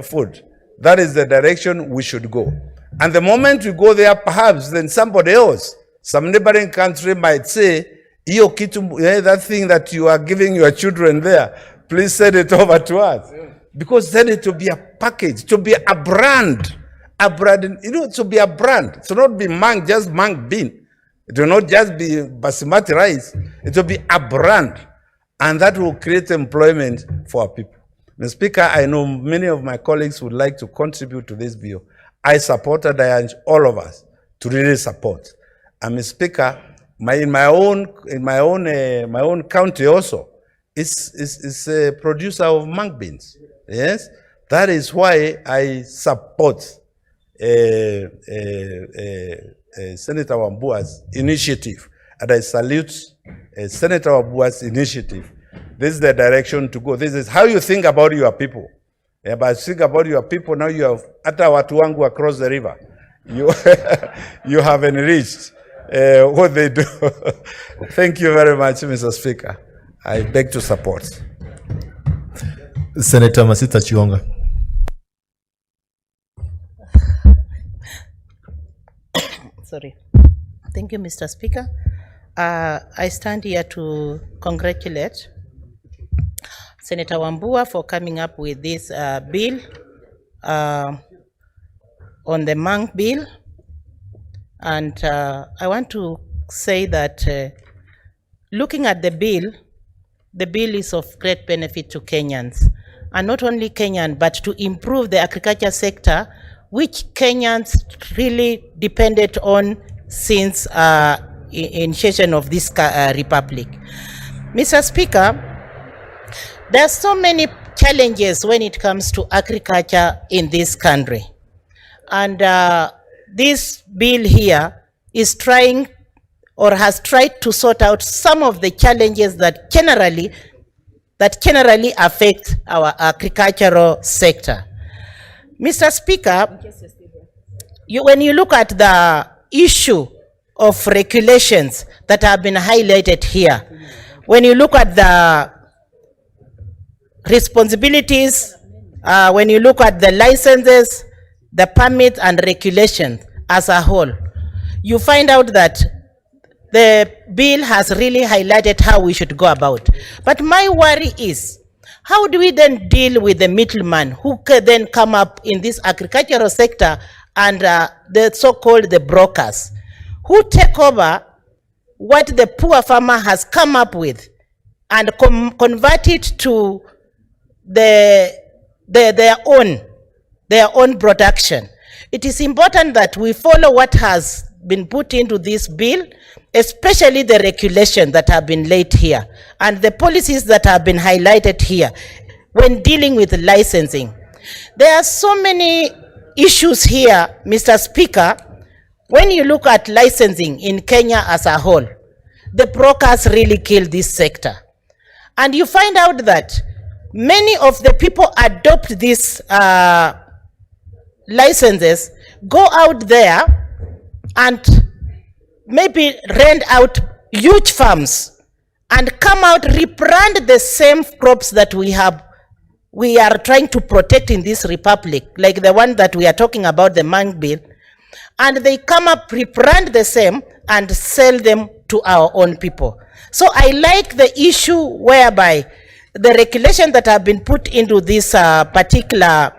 food. That is the direction we should go. And the moment we go there, perhaps then somebody else, some neighboring country might say, Hiyo kitu, that thing that you are giving your children there, please send it over to us. Because then it will be a package, to be a brand, to be a brand. It will not be just mang bean. It will not just be basmati rice. It will be a brand, and that will create employment for our people. Mr. Speaker, I know many of my colleagues would like to contribute to this bill. I supported, I urge all of us to really support. And Mr. Speaker, in my own county also, is a producer of mung beans. Yes, that is why I support Senator Wambua's initiative, and I salute Senator Wambua's initiative. This is the direction to go. This is how you think about your people. Yeah, but think about your people now. You have hata watu wangu across the river. You have enriched what they do. Thank you very much, Mr. Speaker. I beg to support. Senator Masita Chionga. Sorry. Thank you, Mr. Speaker. I stand here to congratulate Senator Wambua for coming up with this bill on the Mang bill. And I want to say that looking at the bill is of great benefit to Kenyans. And not only Kenyan, but to improve the agriculture sector, which Kenyans really depended on since initiation of this republic. Mr. Speaker, there are so many challenges when it comes to agriculture in this country. And this bill here is trying or has tried to sort out some of the challenges that generally affect our agricultural sector. Mr. Speaker, when you look at the issue of regulations that have been highlighted here, when you look at the responsibilities, when you look at the licenses, the permits and regulations as a whole, you find out that the bill has really highlighted how we should go about. But my worry is, how do we then deal with the middleman who can then come up in this agricultural sector and the so-called the brokers who take over what the poor farmer has come up with and convert it to their own production. It is important that we follow what has been put into this bill, especially the regulations that have been laid here and the policies that have been highlighted here when dealing with licensing. There are so many issues here, Mr. Speaker. When you look at licensing in Kenya as a whole, the brokers really kill this sector. And you find out that many of the people adopt these licenses, go out there and maybe rent out huge farms and come out, rebrand the same crops that we are trying to protect in this republic, like the one that we are talking about, the Mang bill, and they come up, rebrand the same and sell them to our own people. So I like the issue whereby the regulation that have been put into this particular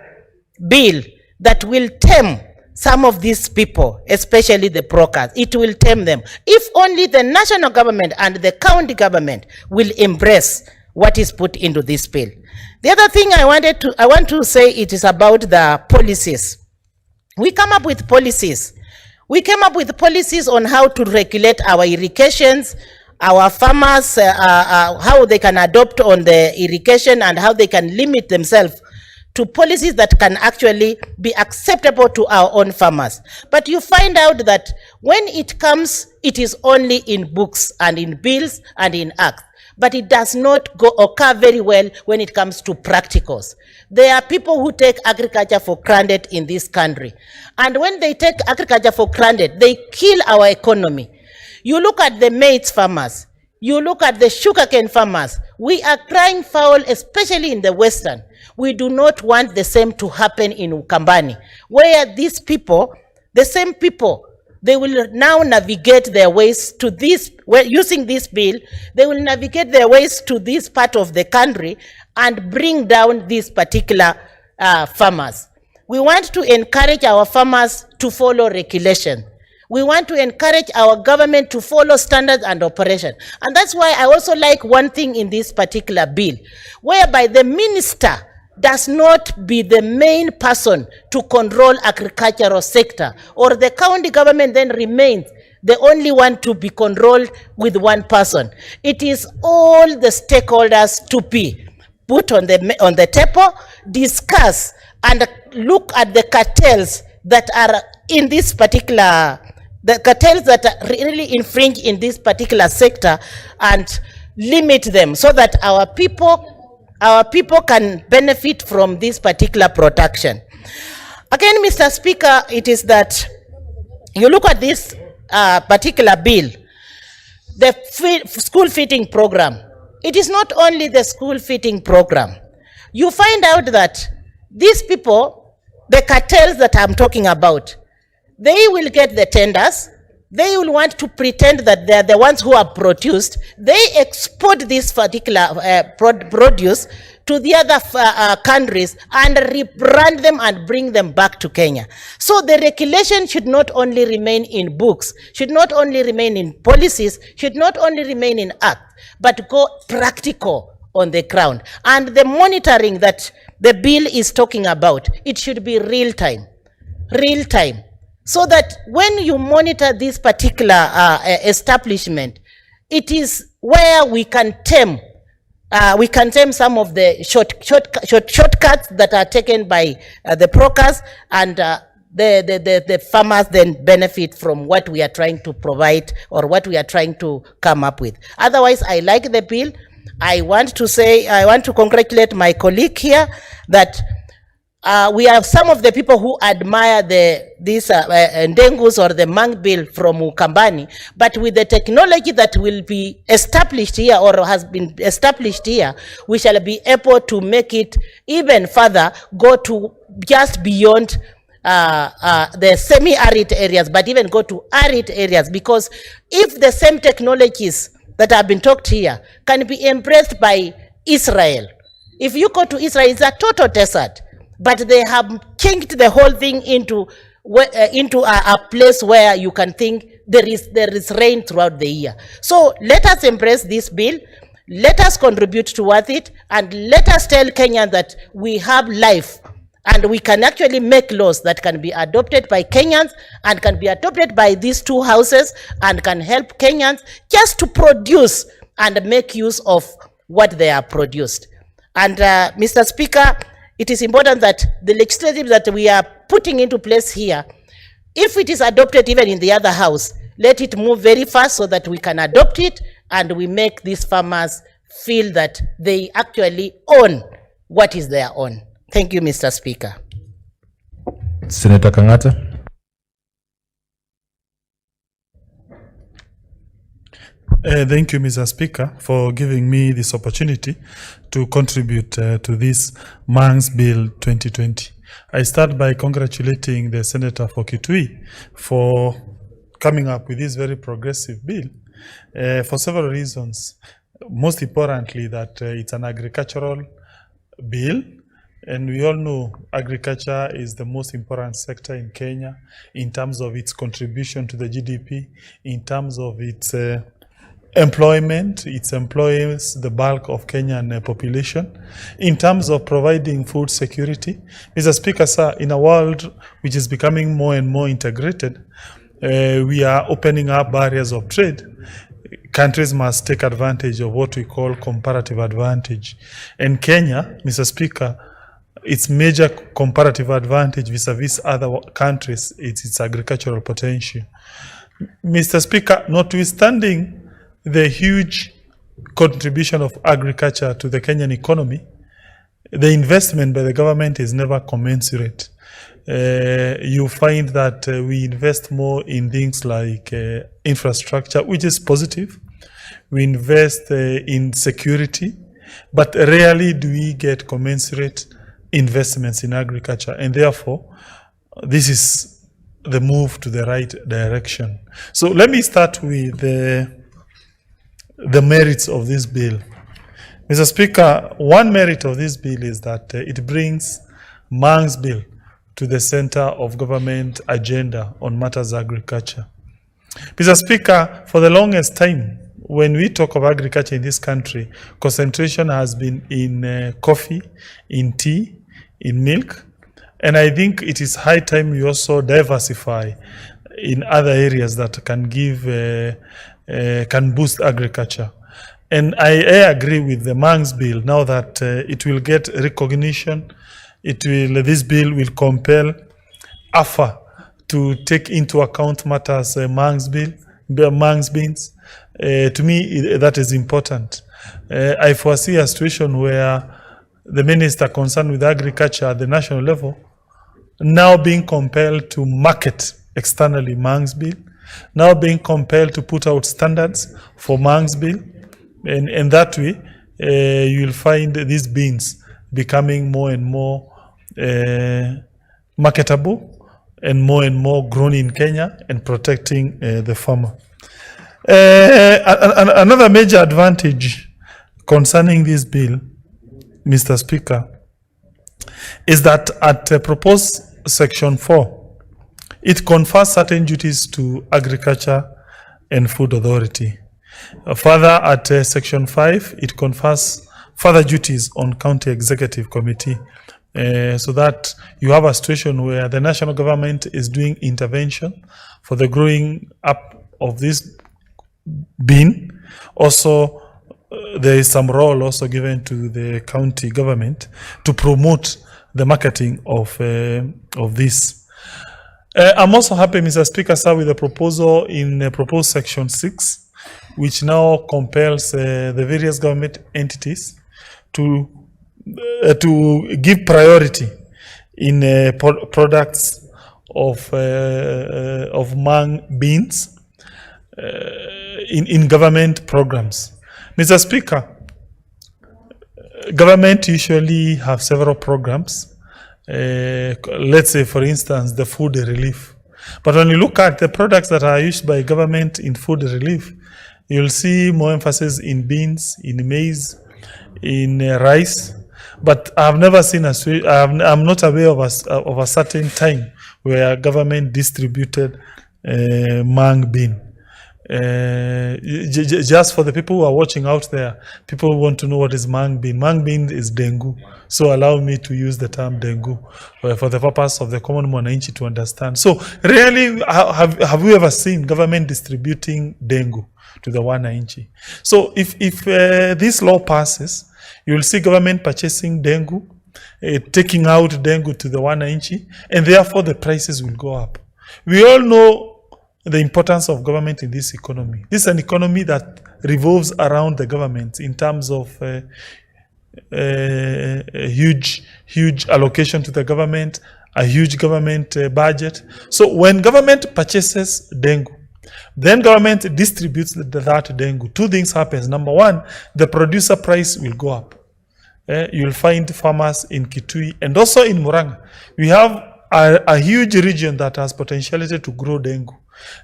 bill that will tame some of these people, especially the brokers. It will tame them. If only the national government and the county government will embrace what is put into this bill. The other thing I want to say, it is about the policies. We come up with policies. We came up with policies on how to regulate our irrigations, our farmers, how they can adopt on the irrigation and how they can limit themselves to policies that can actually be acceptable to our own farmers. But you find out that when it comes, it is only in books and in bills and in acts. But it does not occur very well when it comes to practicals. There are people who take agriculture for granted in this country. And when they take agriculture for granted, they kill our economy. You look at the maize farmers, you look at the sugarcane farmers, we are crying foul, especially in the Western. We do not want the same to happen in Ukambani, where these people, the same people They will now navigate their ways to this, well, using this bill, they will navigate their ways to this part of the country and bring down these particular farmers. We want to encourage our farmers to follow regulation. We want to encourage our government to follow standards and operation. And that's why I also like one thing in this particular bill, whereby the minister does not be the main person to control agricultural sector, or the county government then remains the only one to be controlled with one person. It is all the stakeholders to be put on the table, discuss, and look at the cartels that are in this particular, the cartels that are really infringe in this particular sector, and limit them so that our people can benefit from this particular protection. Again, Mr. Speaker, it is that you look at this particular bill, the school feeding program. It is not only the school feeding program. You find out that these people, the cartels that I'm talking about, they will get the tenders. They will want to pretend that they're the ones who have produced. They export this particular produce to the other countries and rebrand them and bring them back to Kenya. So the regulation should not only remain in books, should not only remain in policies, should not only remain in act, but go practical on the ground. And the monitoring that the bill is talking about, it should be real time. So that when you monitor this particular establishment, it is where we can tame some of the shortcuts that are taken by the brokers, and the farmers then benefit from what we are trying to provide or what we are trying to come up with. Otherwise, I like the bill. I want to congratulate my colleague here that we have some of the people who admire this Ndengus or the Mang bill from Ukambani, but with the technology that will be established here or has been established here, we shall be able to make it even further, go to just beyond the semi-arid areas, but even go to arid areas, because if the same technologies that have been talked here can be embraced by Israel, if you go to Israel, it's a total desert. But they have changed the whole thing into a place where you can think there is rain throughout the year. So let us embrace this bill, let us contribute towards it, and let us tell Kenyans that we have life, and we can actually make laws that can be adopted by Kenyans and can be adopted by these two houses and can help Kenyans just to produce and make use of what they are produced. And Mr. Speaker, it is important that the legislative that we are putting into place here, if it is adopted even in the other house, let it move very fast so that we can adopt it and we make these farmers feel that they actually own what is their own. Thank you, Mr. Speaker. Senator Kangata. Thank you, Mr. Speaker, for giving me this opportunity to contribute to this Mang's Bill 2020. I start by congratulating the Senator for Kitui for coming up with this very progressive bill for several reasons. Most importantly, that it's an agricultural bill, and we all know agriculture is the most important sector in Kenya in terms of its contribution to the GDP, in terms of its employment. It employs the bulk of Kenyan population. In terms of providing food security, Mr. Speaker, sir, in a world which is becoming more and more integrated, we are opening up barriers of trade. Countries must take advantage of what we call comparative advantage. And Kenya, Mr. Speaker, its major comparative advantage vis-a-vis other countries is its agricultural potential. Mr. Speaker, notwithstanding the huge contribution of agriculture to the Kenyan economy, the investment by the government is never commensurate. You find that we invest more in things like infrastructure, which is positive. We invest in security, but rarely do we get commensurate investments in agriculture. And therefore, this is the move to the right direction. So let me start with the merits of this bill. Mr. Speaker, one merit of this bill is that it brings Mang's bill to the center of government agenda on matters agriculture. Mr. Speaker, for the longest time, when we talk of agriculture in this country, concentration has been in coffee, in tea, in milk, and I think it is high time we also diversify in other areas that can give, can boost agriculture. And I agree with the Mang's bill now that it will get recognition. This bill will compel AFA to take into account matters Mang's beans. To me, that is important. I foresee a situation where the minister concerned with agriculture at the national level now being compelled to market externally Mang's bill, now being compelled to put out standards for Mang's bill, and that way you will find these beans becoming more and more marketable and more grown in Kenya and protecting the farmer. Another major advantage concerning this bill, Mr. Speaker, is that at proposed Section 4, it confers certain duties to Agriculture and Food Authority. Further, at Section 5, it confers further duties on County Executive Committee, so that you have a situation where the national government is doing intervention for the growing up of this bean. Also, there is some role also given to the county government to promote the marketing of this. I'm also happy, Mr. Speaker, sir, with the proposal in proposed Section 6, which now compels the various government entities to give priority in products of Mang beans in government programs. Mr. Speaker, government usually have several programs. Let's say, for instance, the food relief. But when you look at the products that are used by government in food relief, you'll see more emphasis in beans, in maize, in rice. But I've never seen I'm not aware of a certain time where government distributed Mang bean. Just for the people who are watching out there, people want to know what is Mang bean. Mang bean is dengu. So allow me to use the term dengu for the purpose of the common mwananchi to understand. So really, have we ever seen government distributing dengu to the wananchi? So if this law passes, you will see government purchasing dengu, taking out dengu to the wananchi, and therefore the prices will go up. We all know the importance of government in this economy. This is an economy that revolves around the government in terms of a huge allocation to the government, a huge government budget. So when government purchases dengu, then government distributes that dengu. Two things happen. Number one, the producer price will go up. You'll find farmers in Kitui and also in Murang'a. We have a huge region that has potentiality to grow dengu.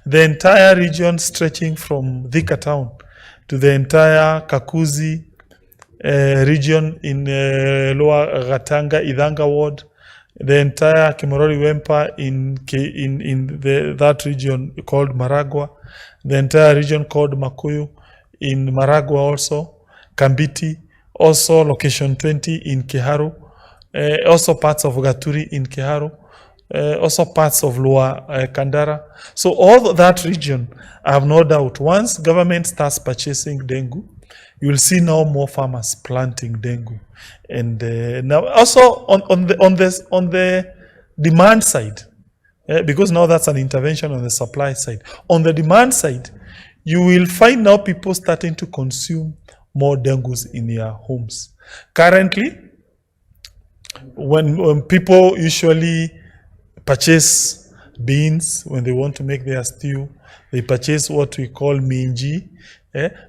The entire region stretching from Thika town to the entire Kakuzi region in Lower Gatanga, Idhanga ward, the entire Kimorori Wempa in that region called Maragua, the entire region called Makuyu in Maragua also, Kambiti, also location 20 in Kiharu, also parts of Gaturi in Kiharu, also parts of Lower Kandara. So all that region, I have no doubt, once government starts purchasing dengu, you will see now more farmers planting dengu. And now also on the demand side, because now that's an intervention on the supply side. On the demand side, you will find now people starting to consume more dengus in their homes. Currently, when people usually purchase beans when they want to make their stew, they purchase what we call minji.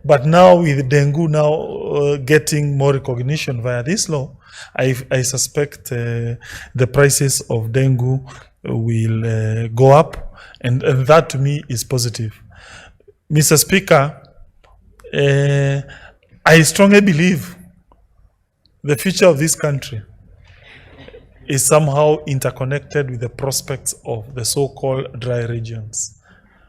But now with dengu now getting more recognition via this law, I suspect the prices of dengu will go up, and that to me is positive. Mr. Speaker, I strongly believe the future of this country is somehow interconnected with the prospects of the so-called dry regions.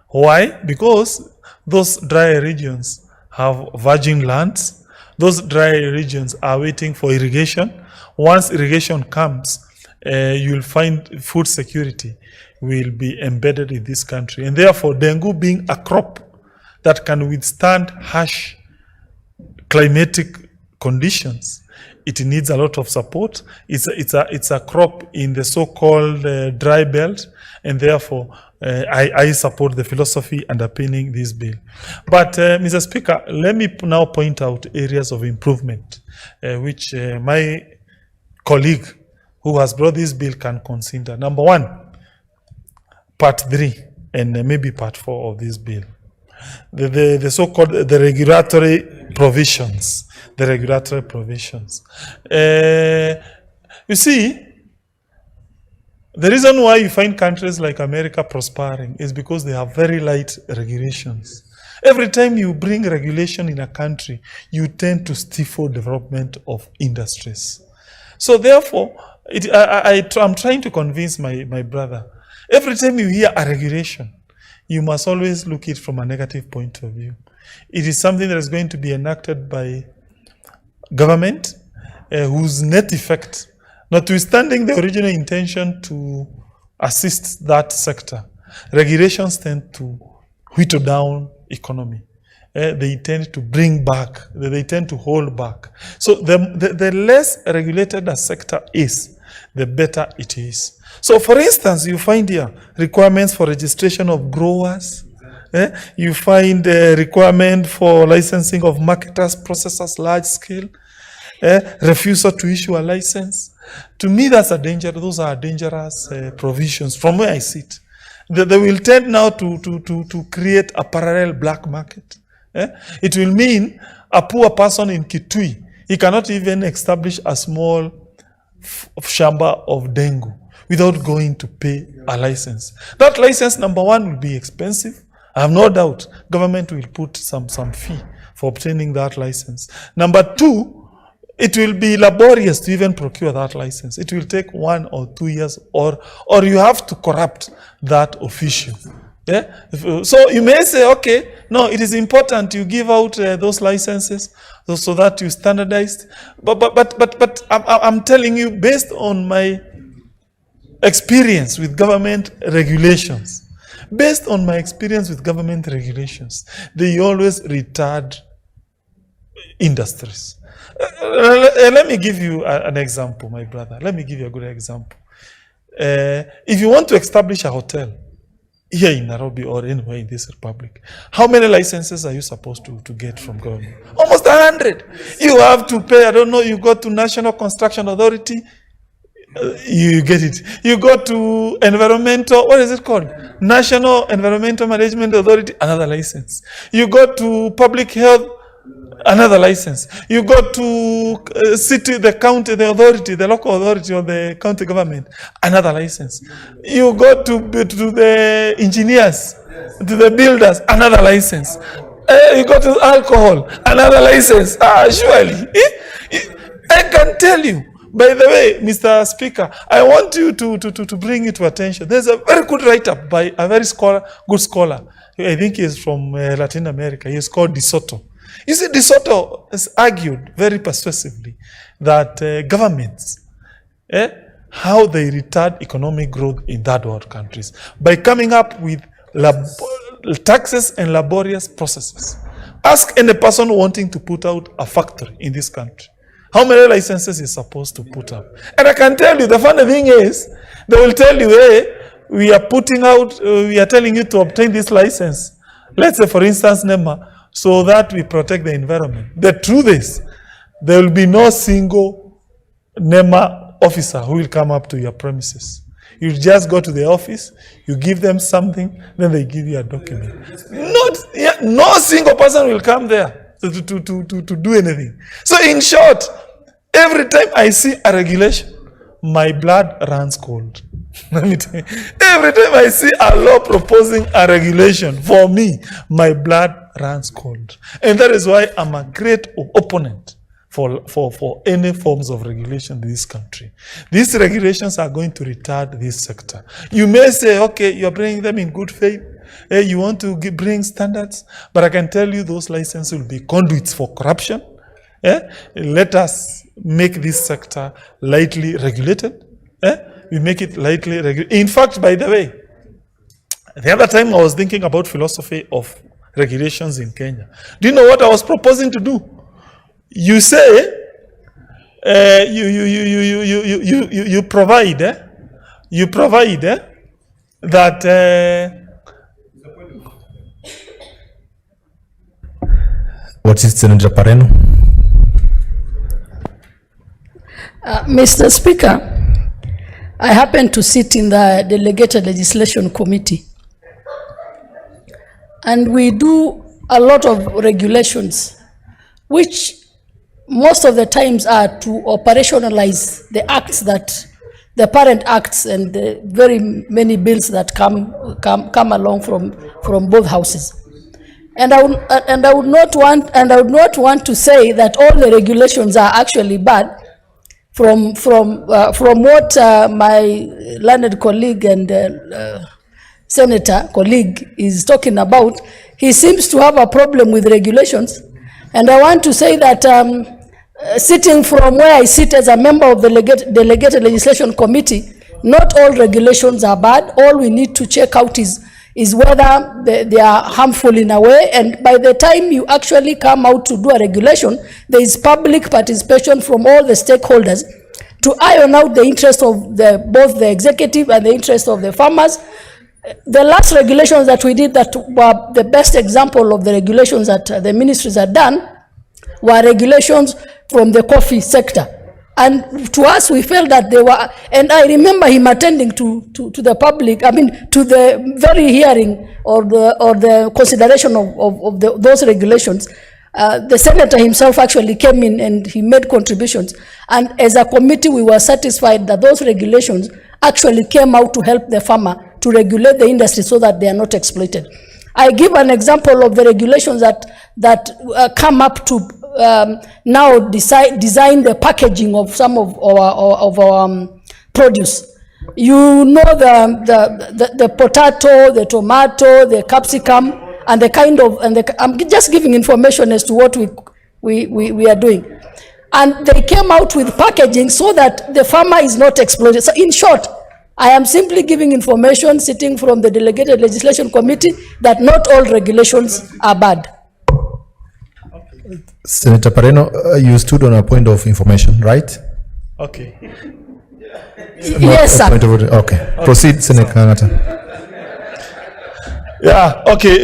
Why? Because those dry regions have virgin lands. Those dry regions are waiting for irrigation. Once irrigation comes, you will find food security will be embedded in this country. And therefore, dengue being a crop that can withstand harsh climatic conditions, it needs a lot of support. It's a crop in the so-called dry belt, and therefore I support the philosophy underpinning this bill. But Mr. Speaker, let me now point out areas of improvement which my colleague who has brought this bill can consider. Number one, part 3 and maybe part 4 of this bill. The so-called the regulatory provisions. The regulatory provisions. You see, the reason why you find countries like America prospering is because they have very light regulations. Every time you bring regulation in a country, you tend to stifle development of industries. So therefore, I'm trying to convince my brother, every time you hear a regulation, you must always look at it from a negative point of view. It is something that is going to be enacted by government whose net effect, notwithstanding the original intention to assist that sector, regulations tend to whittle down economy. They tend to bring back, they tend to hold back. So the less regulated a sector is, the better it is. So for instance, you find here requirements for registration of growers. You find a requirement for licensing of marketers, processors, large scale. Refusal to issue a license. To me, that's a danger. Those are dangerous provisions from where I sit. They will tend now to create a parallel black market. It will mean a poor person in Kitui, he cannot even establish a small shamba of dengue without going to pay a license. That license, number one, will be expensive. I have no doubt government will put some fee for obtaining that license. Number two, it will be laborious to even procure that license. It will take 1 or 2 years, or you have to corrupt that official. Yeah? So you may say, okay, no, it is important you give out those licenses so that you standardized. But I'm telling you, based on my experience with government regulations, they always retard industries. Let me give you an example, my brother. Let me give you a good example. If you want to establish a hotel here in Nairobi or anywhere in this republic, how many licenses are you supposed to get from government? Almost 100. You have to pay, I don't know, you go to National Construction Authority, you get it. You go to environmental, what is it called? National Environmental Management Authority, another license. You go to public health, another license. You go to city, the county, the authority, the local authority or the county government, another license. You go to the engineers, to the builders, another license. You go to alcohol, another license. Surely. I can tell you. By the way, Mr. Speaker, I want you to bring it to attention. There's a very good write-up by a very good scholar. I think he's from Latin America. He's called De Soto. You see, De Soto has argued very persuasively that governments, how they retard economic growth in third world countries by coming up with taxes and laborious processes. Ask any person wanting to put out a factory in this country how many licenses is supposed to put up. And I can tell you, the funny thing is, they will tell you, hey, we are putting out, we are telling you to obtain this license. Let's say, for instance, NEMA, so that we protect the environment. The truth is, there will be no single NEMA officer who will come up to your premises. You just go to the office, you give them something, then they give you a document. No single person will come there to do anything. So in short, every time I see a regulation, my blood runs cold. Let me tell you, every time I see a law proposing a regulation, for me, my blood runs cold. And that is why I'm a great opponent for any forms of regulation in this country. These regulations are going to retard this sector. You may say, okay, you're bringing them in good faith. You want to bring standards, but I can tell you those licenses will be conduits for corruption. Let us make this sector lightly regulated. We make it lightly regulated. In fact, by the way, the other time I was thinking about philosophy of regulations in Kenya. Do you know what I was proposing to do? You say you provide that What is Senator Pareno? Mr. Speaker, I happen to sit in the Delegated Legislation Committee, and we do a lot of regulations, which most of the times are to operationalize the acts that, the parent acts and the very many bills that come along from both houses. And I would not want to say that all the regulations are actually bad. From what my learned colleague and senator colleague is talking about, he seems to have a problem with regulations. And I want to say that sitting from where I sit as a member of the Delegated Legislation Committee, not all regulations are bad. All we need to check out is whether they are harmful in a way. And by the time you actually come out to do a regulation, there is public participation from all the stakeholders to iron out the interest of both the executive and the interest of the farmers. The last regulations that we did that were the best example of the regulations that the ministries had done were regulations from the coffee sector. And to us, we felt that they were, and I remember him attending to the public, to the very hearing or the consideration of those regulations. The senator himself actually came in and he made contributions. And as a committee, we were satisfied that those regulations actually came out to help the farmer to regulate the industry so that they are not exploited. I give an example of the regulations that come up to now design the packaging of some of our produce. You know the potato, the tomato, the capsicum, and the kind of, I'm just giving information as to what we are doing. And they came out with packaging so that the farmer is not exploited. So in short, I am simply giving information sitting from the Delegated Legislation Committee that not all regulations are bad. Senator Pareno, you stood on a point of information, right? Okay. Yes, sir. Okay. Proceed, Senator Kangata. Yeah, okay,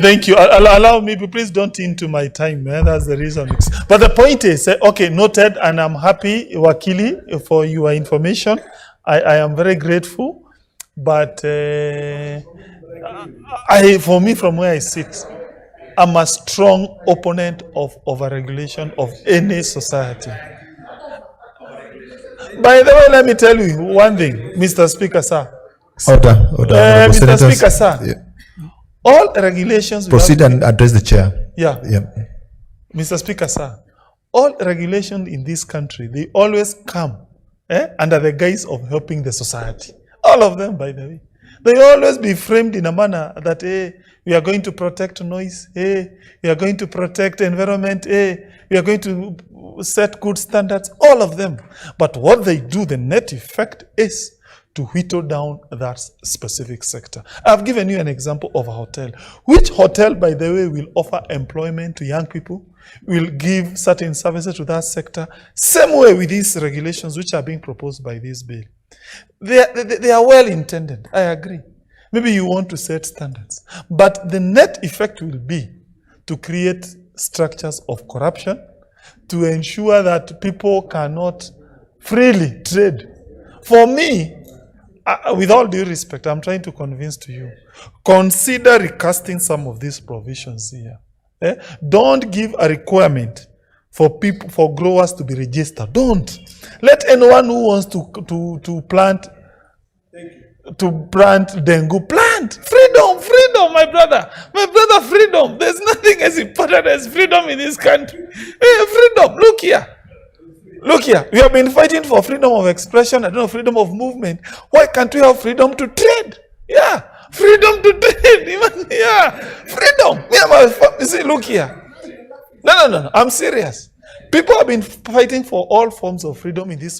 thank you. Allow me, please don't into my time, man. That's the reason. But the point is, okay, noted, and I'm happy, Wakili, for your information. I am very grateful, but for me, from where I sit, I'm a strong opponent of overregulation of any society. By the way, let me tell you one thing, Mr. Speaker, sir. Order. Mr. Speaker, sir. Yeah. All regulations... Proceed and address the chair. Yeah. Mr. Speaker, sir. All regulations in this country, they always come under the guise of helping the society. All of them, by the way. They always be framed in a manner that, we are going to protect noise, we are going to protect environment, we are going to set good standards, all of them. But what they do, the net effect is to whittle down that specific sector. I've given you an example of a hotel. Which hotel, by the way, will offer employment to young people, will give certain services to that sector? Same way with these regulations which are being proposed by this bill. They are well intended, I agree. Maybe you want to set standards, but the net effect will be to create structures of corruption, to ensure that people cannot freely trade. For me, with all due respect, I'm trying to convince to you, consider recasting some of these provisions here. Don't give a requirement for growers to be registered. Don't. Let anyone who wants to plant to plant dengue. Plant freedom, freedom, my brother, freedom. There's nothing as important as freedom in this country. Hey, freedom. Look here. We have been fighting for freedom of expression. I don't know, freedom of movement. Why can't we have freedom to trade? Yeah, freedom to trade. Even freedom. You see, look here. No. I'm serious. People have been fighting for all forms of freedom in this world.